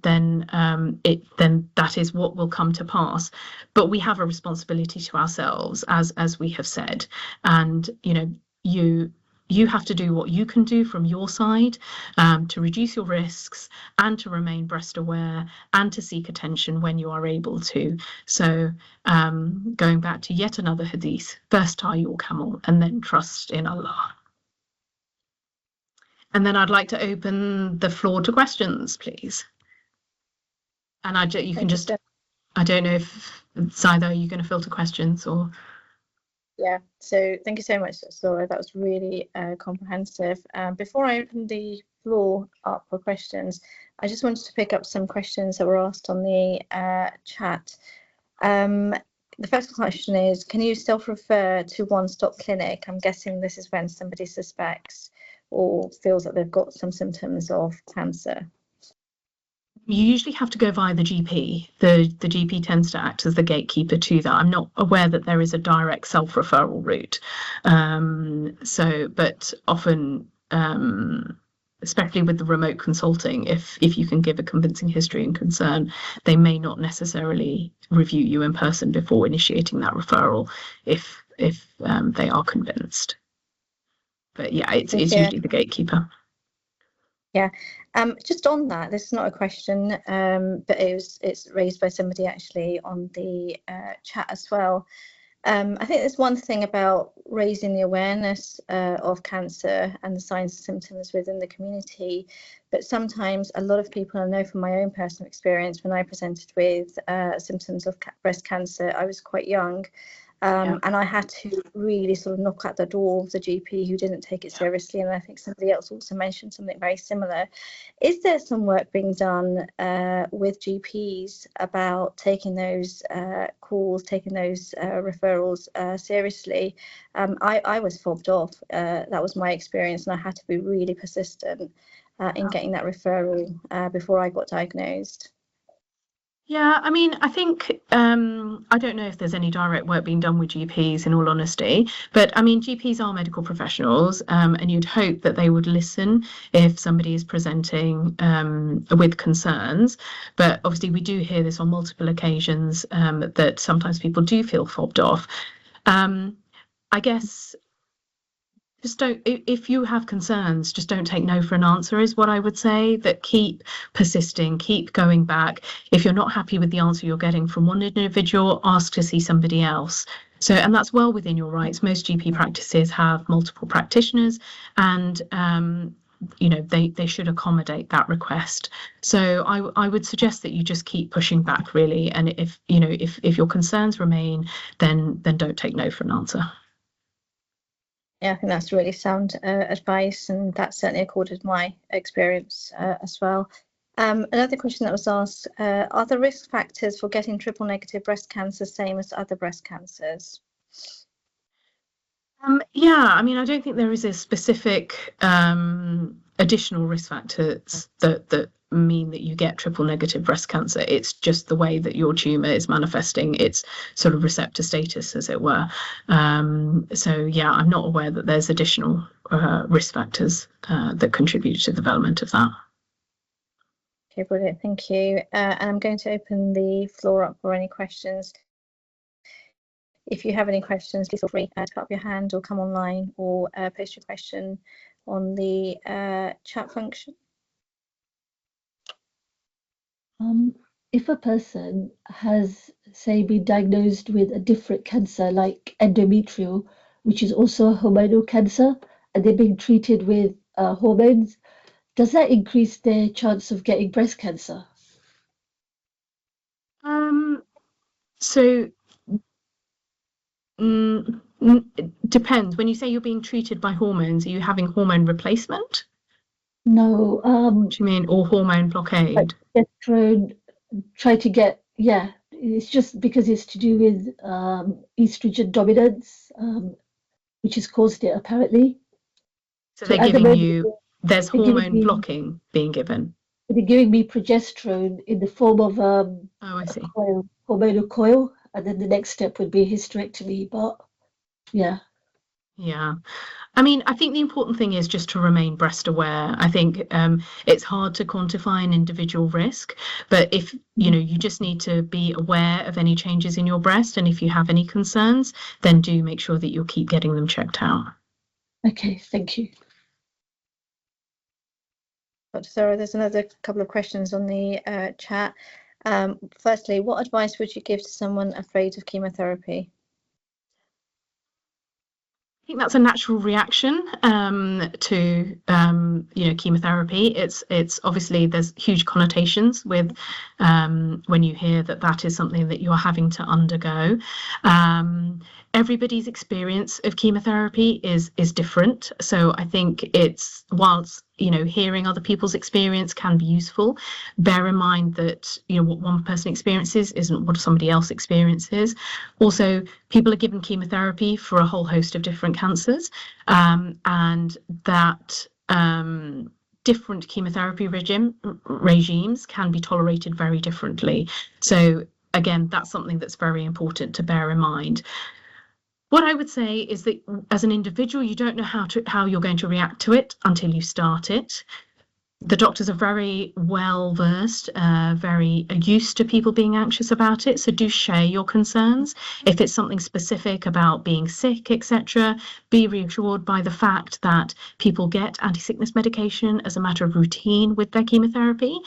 that is what will come to pass. But we have a responsibility to ourselves, as we have said, and you have to do what you can do from your side to reduce your risks and to remain breast aware and to seek attention when you are able to. So going back to yet another hadith, first tie your camel and then trust in Allah. And then I'd like to open the floor to questions, please. And you can just, I don't know if, Zahida, are you going to filter questions or? Yeah, so thank you so much, Zohra. That was really comprehensive. Before I open the floor up for questions, I just wanted to pick up some questions that were asked on the chat. The first question is, can you self-refer to one-stop clinic? I'm guessing this is when somebody suspects or feels that they've got some symptoms of cancer. You usually have to go via the GP. The GP tends to act as the gatekeeper to that. I'm not aware that there is a direct self-referral route. But often, especially with the remote consulting, if you can give a convincing history and concern, they may not necessarily review you in person before initiating that referral if they are convinced. But yeah, it's usually the gatekeeper. Yeah, just on that, this is not a question, but it's raised by somebody actually on the chat as well. I think there's one thing about raising the awareness of cancer and the signs and symptoms within the community, but sometimes a lot of people, I know from my own personal experience, when I presented with symptoms of breast cancer, I was quite young. And I had to really sort of knock at the door of the GP who didn't take it seriously. And I think somebody else also mentioned something very similar. Is there some work being done with GPs about taking those calls, taking those referrals seriously? I was fobbed off. That was my experience, and I had to be really persistent in getting that referral before I got diagnosed. Yeah, I mean, I think, I don't know if there's any direct work being done with GPs, in all honesty, but I mean, GPs are medical professionals, and you'd hope that they would listen if somebody is presenting with concerns. But obviously, we do hear this on multiple occasions, that sometimes people do feel fobbed off. I guess just don't, if you have concerns, just don't take no for an answer is what I would say. That keep persisting, keep going back. If you're not happy with the answer you're getting from one individual, ask to see somebody else. So, and that's well within your rights. Most GP practices have multiple practitioners, and they should accommodate that request. So I would suggest that you just keep pushing back, really. And if your concerns remain, then don't take no for an answer. Yeah, I think that's really sound advice, and that certainly accorded my experience as well. Another question that was asked, are the risk factors for getting triple negative breast cancer same as other breast cancers? Yeah, I mean, I don't think there is a specific additional risk factors that mean that you get triple negative breast cancer. It's just the way that your tumour is manifesting its sort of receptor status, as it were. So yeah, I'm not aware that there's additional risk factors that contribute to the development of that. Okay, brilliant, thank you. And I'm going to open the floor up for any questions. If you have any questions, please feel free to put up your hand or come online or post your question on the chat function. If a person has, say, been diagnosed with a different cancer like endometrial, which is also a hormonal cancer, and they're being treated with hormones, does that increase their chance of getting breast cancer? So it depends. When you say you're being treated by hormones, are you having hormone replacement? No. What do you mean, or hormone blockade? Try to get, yeah, it's just because it's to do with estrogen dominance, which has caused it apparently. So they're giving you, there's hormone blocking being given. They're giving me progesterone in the form of I see. Hormonal coil, and then the next step would be hysterectomy, but yeah. Yeah. I mean, I think the important thing is just to remain breast aware. I think it's hard to quantify an individual risk, but if you just need to be aware of any changes in your breast, and if you have any concerns, then do make sure that you'll keep getting them checked out. Okay, thank you. Dr. Zohra, there's another couple of questions on the chat. Firstly, what advice would you give to someone afraid of chemotherapy? I think that's a natural reaction to chemotherapy. It's obviously there's huge connotations with when you hear that is something that you're having to undergo. Everybody's experience of chemotherapy is different, so I think it's whilst hearing other people's experience can be useful, bear in mind that what one person experiences isn't what somebody else experiences. Also, people are given chemotherapy for a whole host of different cancers, and that different chemotherapy regimes can be tolerated very differently. So again, that's something that's very important to bear in mind. What I would say is that as an individual, you don't know how you're going to react to it until you start it. The doctors are very well versed, very used to people being anxious about it. So do share your concerns. If it's something specific about being sick, etc., be reassured by the fact that people get anti-sickness medication as a matter of routine with their chemotherapy.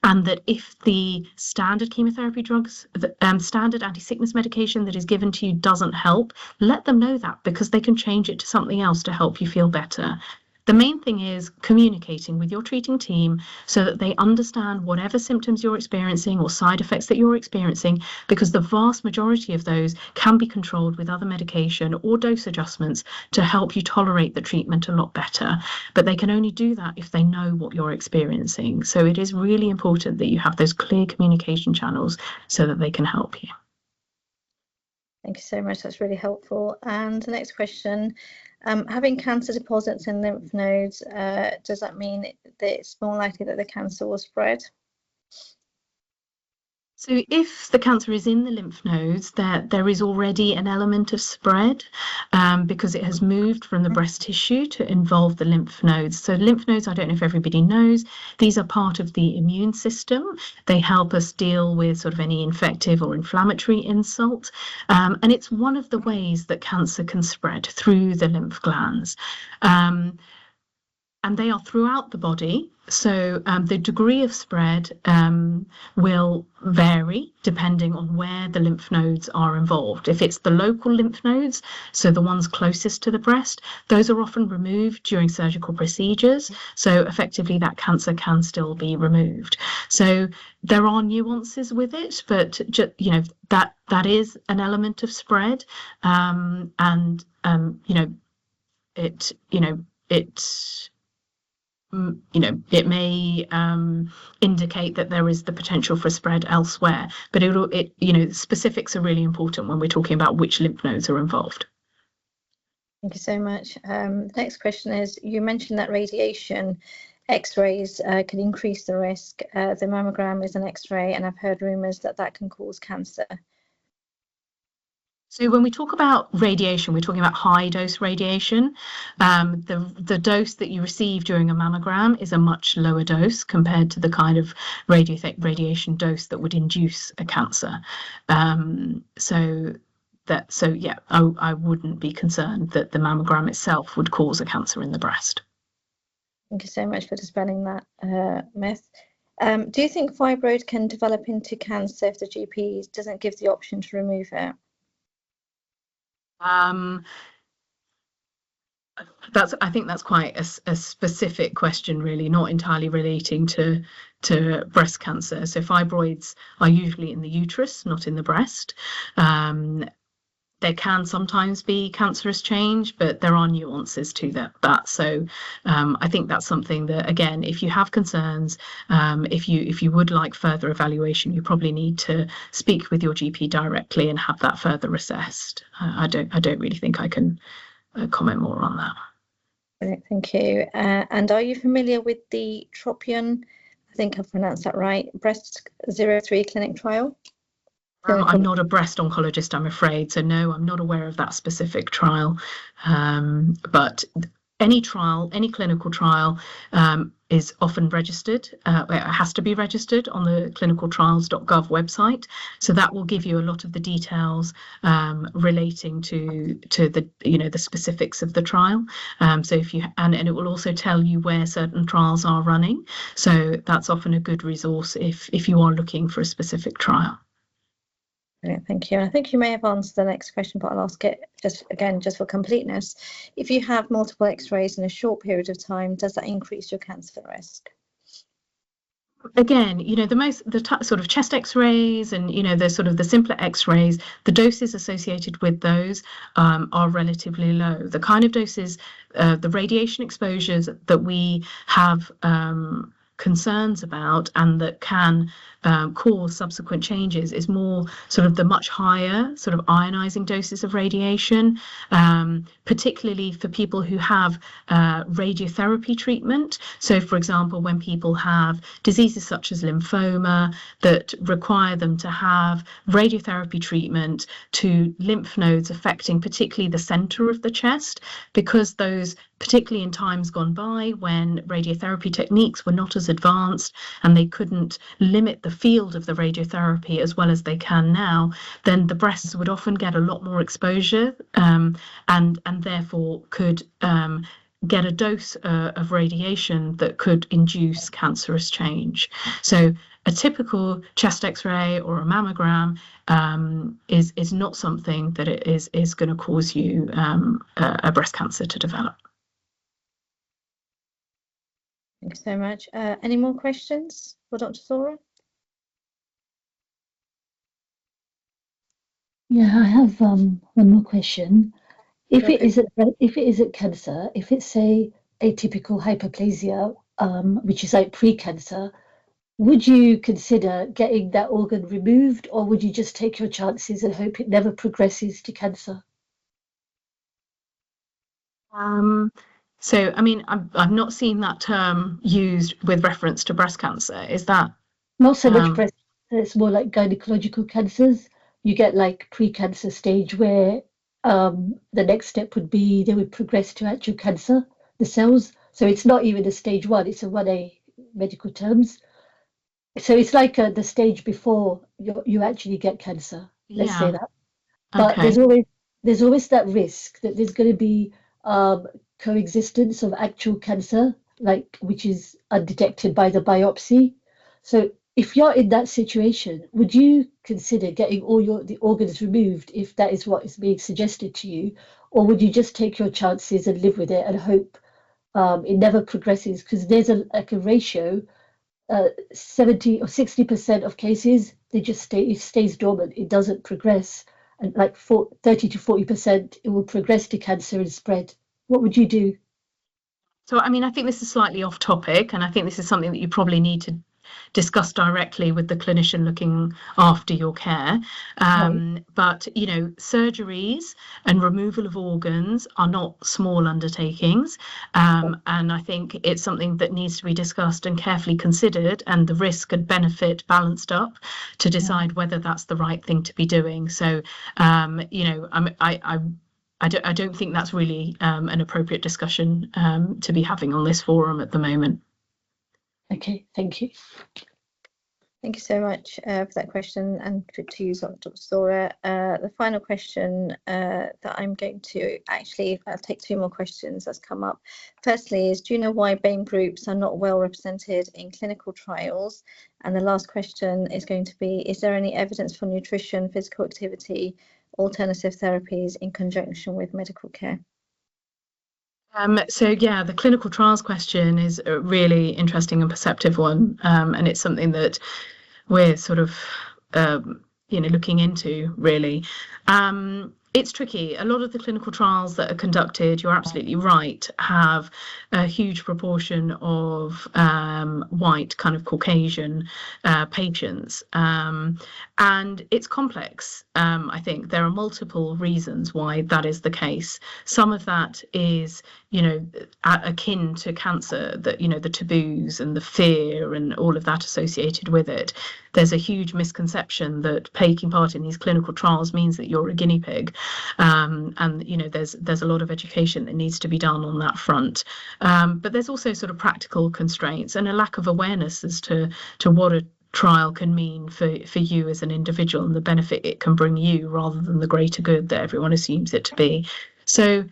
And that if the standard chemotherapy drugs, the standard anti-sickness medication that is given to you doesn't help, let them know that, because they can change it to something else to help you feel better. The main thing is communicating with your treating team so that they understand whatever symptoms you're experiencing or side effects that you're experiencing, because the vast majority of those can be controlled with other medication or dose adjustments to help you tolerate the treatment a lot better. But they can only do that if they know what you're experiencing. So it is really important that you have those clear communication channels so that they can help you. Thank you so much. That's really helpful. And the next question, having cancer deposits in lymph nodes, does that mean that it's more likely that the cancer will spread? So if the cancer is in the lymph nodes, there is already an element of spread because it has moved from the breast tissue to involve the lymph nodes. So lymph nodes, I don't know if everybody knows, these are part of the immune system. They help us deal with sort of any infective or inflammatory insult. And it's one of the ways that cancer can spread, through the lymph glands. And they are throughout the body. So the degree of spread will vary depending on where the lymph nodes are involved. If it's the local lymph nodes, so the ones closest to the breast, those are often removed during surgical procedures. So effectively that cancer can still be removed. So there are nuances with it, but that is an element of spread. It may indicate that there is the potential for spread elsewhere, but specifics are really important when we're talking about which lymph nodes are involved. Thank you so much. The next question is, you mentioned that radiation X-rays can increase the risk. The mammogram is an X-ray, and I've heard rumours that can cause cancer. So when we talk about radiation, we're talking about high dose radiation. The dose that you receive during a mammogram is a much lower dose compared to the kind of radiation dose that would induce a cancer. I wouldn't be concerned that the mammogram itself would cause a cancer in the breast. Thank you so much for dispelling that myth. Do you think fibroid can develop into cancer if the GP doesn't give the option to remove it? I think that's quite a specific question, really, not entirely relating to breast cancer. So fibroids are usually in the uterus, not in the breast. There can sometimes be cancerous change, but there are nuances to that. So I think that's something that, again, if you have concerns, if you would like further evaluation, you probably need to speak with your GP directly and have that further assessed. I don't really think I can comment more on that. Brilliant, thank you. And are you familiar with the Tropion, I think I've pronounced that right, Breast 03 clinic trial? I'm not a breast oncologist, I'm afraid. So no, I'm not aware of that specific trial. But any trial, any clinical trial is often registered. It has to be registered on the clinicaltrials.gov website. So that will give you a lot of the details relating to the the specifics of the trial. So if you and it will also tell you where certain trials are running. So that's often a good resource if you are looking for a specific trial. Brilliant, thank you. And I think you may have answered the next question, but I'll ask it just for completeness. If you have multiple X-rays in a short period of time, does that increase your cancer risk? Again, the sort of chest X-rays and the sort of the simpler X-rays, the doses associated with those are relatively low. The kind of doses, the radiation exposures that we have concerns about and that can cause subsequent changes is more sort of the much higher sort of ionizing doses of radiation, particularly for people who have radiotherapy treatment. So, for example, when people have diseases such as lymphoma that require them to have radiotherapy treatment to lymph nodes affecting particularly the center of the chest, because those, particularly in times gone by when radiotherapy techniques were not as advanced and they couldn't limit the field of the radiotherapy as well as they can now, then the breasts would often get a lot more exposure and therefore could get a dose of radiation that could induce cancerous change. So a typical chest X-ray or a mammogram is not something that it is going to cause you a breast cancer to develop. Thank you so much. Any more questions for Dr. Zohra? Yeah, I have one more question. If it isn't cancer, if it's say atypical hyperplasia, which is like pre-cancer, would you consider getting that organ removed, or would you just take your chances and hope it never progresses to cancer? So, I mean, I've not seen that term used with reference to breast cancer. Is that? Not so much breast cancer, it's more like gynecological cancers. You get like pre-cancer stage where the next step would be they would progress to actual cancer, the cells. So it's not even a stage 1, it's a 1A medical terms. So it's like the stage before you actually get cancer, let's say that. But Okay. there's always that risk that there's going to be coexistence of actual cancer, like which is undetected by the biopsy. So if you're in that situation, would you consider getting all the organs removed if that is what is being suggested to you, or would you just take your chances and live with it and hope it never progresses? Because there's a ratio. 70 or 60% of cases, it stays dormant, it doesn't progress, and like 30 to 40% it will progress to cancer and spread. What would you do? So, I mean, I think this is slightly off topic, and I think this is something that you probably need to discuss directly with the clinician looking after your care. But, surgeries and removal of organs are not small undertakings. And I think it's something that needs to be discussed and carefully considered, and the risk and benefit balanced up to decide whether that's the right thing to be doing. So, I don't think that's really an appropriate discussion to be having on this forum at the moment. Okay, thank you. Thank you so much for that question, and to you, Dr. Zohra. The final question that I'm going to I'll take 2 more questions that's come up. Firstly is, do you know why BAME groups are not well represented in clinical trials? And the last question is going to be, is there any evidence for nutrition, physical activity, alternative therapies in conjunction with medical care? So yeah, the clinical trials question is a really interesting and perceptive one, and it's something that we're sort of looking into really. It's tricky. A lot of the clinical trials that are conducted, you're absolutely right, have a huge proportion of white, kind of Caucasian patients. And it's complex. I think there are multiple reasons why that is the case. Some of that is, akin to cancer, that, the taboos and the fear and all of that associated with it. There's a huge misconception that taking part in these clinical trials means that you're a guinea pig. And you know, there's a lot of education that needs to be done on that front, but there's also sort of practical constraints and a lack of awareness as to what a trial can mean for you as an individual and the benefit it can bring you rather than the greater good that everyone assumes it to be. So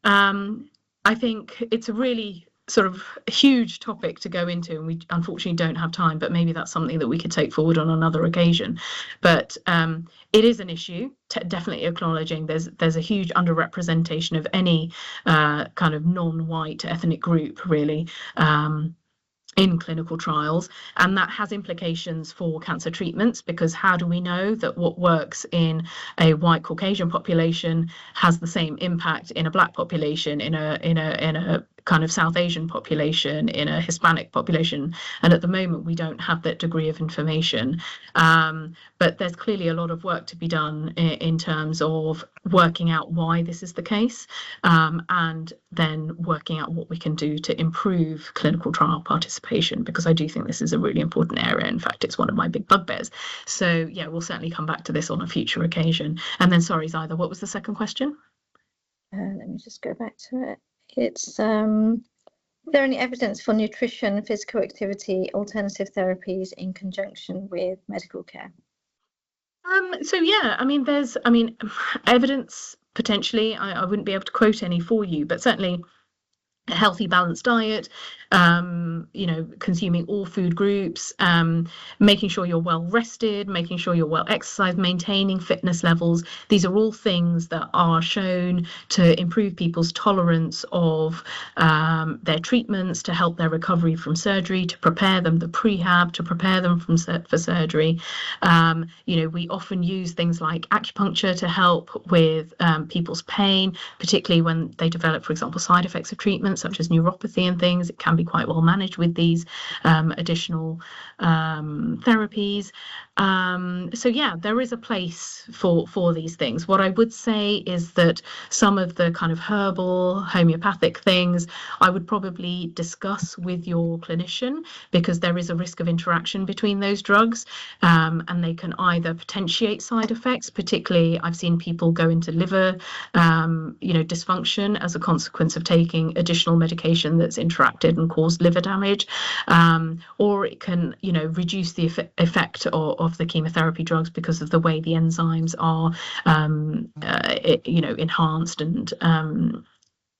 I think it's a really sort of huge topic to go into, and we unfortunately don't have time, but maybe that's something that we could take forward on another occasion. But it is an issue, definitely acknowledging there's a huge underrepresentation of any kind of non-white ethnic group, really, in clinical trials, and that has implications for cancer treatments, because how do we know that what works in a white Caucasian population has the same impact in a black population, in a kind of South Asian population, in a Hispanic population? And at the moment we don't have that degree of information, but there's clearly a lot of work to be done in terms of working out why this is the case, and then working out what we can do to improve clinical trial participation, because I do think this is a really important area. In fact, it's one of my big bugbears. So yeah, we'll certainly come back to this on a future occasion. And then, sorry, Zahida, what was the second question? Let me just go back to it. It's is there any evidence for nutrition, physical activity, alternative therapies in conjunction with medical care? So yeah, I mean, there's evidence potentially. I wouldn't be able to quote any for you, but certainly a healthy, balanced diet, you know, consuming all food groups, making sure you're well rested, making sure you're well exercised, maintaining fitness levels. These are all things that are shown to improve people's tolerance of their treatments, to help their recovery from surgery, to prepare them, the prehab, to prepare them for surgery. You know, we often use things like acupuncture to help with people's pain, particularly when they develop, for example, side effects of treatment such as neuropathy and things. It can be quite well managed with these additional therapies. So yeah, there is a place for these things. What I would say is that some of the kind of herbal, homeopathic things I would probably discuss with your clinician, because there is a risk of interaction between those drugs, and they can either potentiate side effects. Particularly, I've seen people go into liver, you know, dysfunction as a consequence of taking additional medication that's interacted and caused liver damage, or it can, you know, reduce the effect of the chemotherapy drugs because of the way the enzymes are, you know, enhanced. And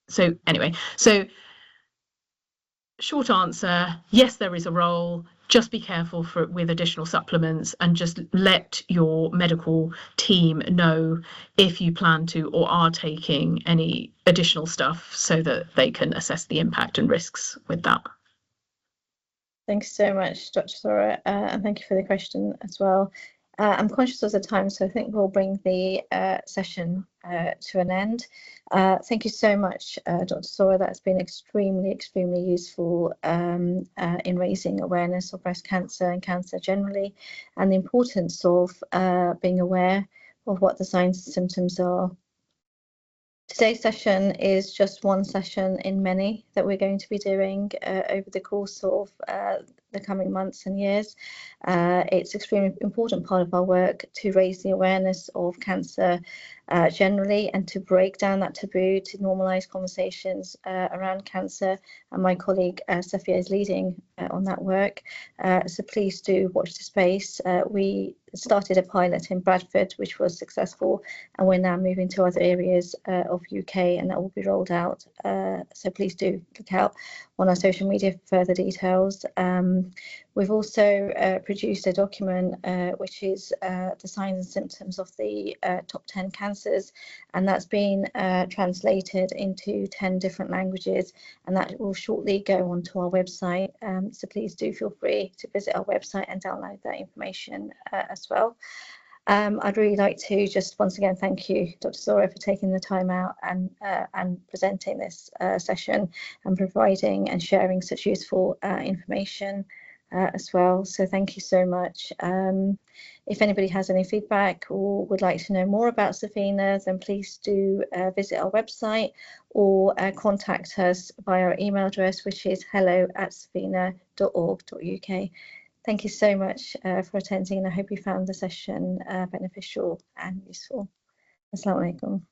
so anyway, so short answer, yes, there is a role. Just be careful with additional supplements, and just let your medical team know if you plan to or are taking any additional stuff, so that they can assess the impact and risks with that. Thanks so much, Dr. Zohra, and thank you for the question as well. I'm conscious of the time, so I think we'll bring the session to an end. Thank you so much, Dr. Zohra. That's been extremely useful in raising awareness of breast cancer and cancer generally, and the importance of being aware of what the signs and symptoms are. Today's session is just one session in many that we're going to be doing over the course of the coming months and years. It's an extremely important part of our work to raise the awareness of cancer generally, and to break down that taboo, to normalise conversations around cancer. And my colleague Safia is leading on that work. So please do watch the space. We started a pilot in Bradford, which was successful, and we're now moving to other areas of UK, and that will be rolled out. So please do look out on our social media for further details. We've also produced a document which is the signs and symptoms of the top 10 cancers, and that's been translated into 10 different languages, and that will shortly go onto our website. So please do feel free to visit our website and download that information as well. I'd really like to just once again thank you, Dr. Zohra, for taking the time out and presenting this session and providing and sharing such useful information as well. So thank you so much. If anybody has any feedback or would like to know more about Safeena, then please do visit our website or contact us via our email address, which is hello@safeena.org.uk. Thank you so much for attending, and I hope you found the session beneficial and useful. Assalamu alaikum.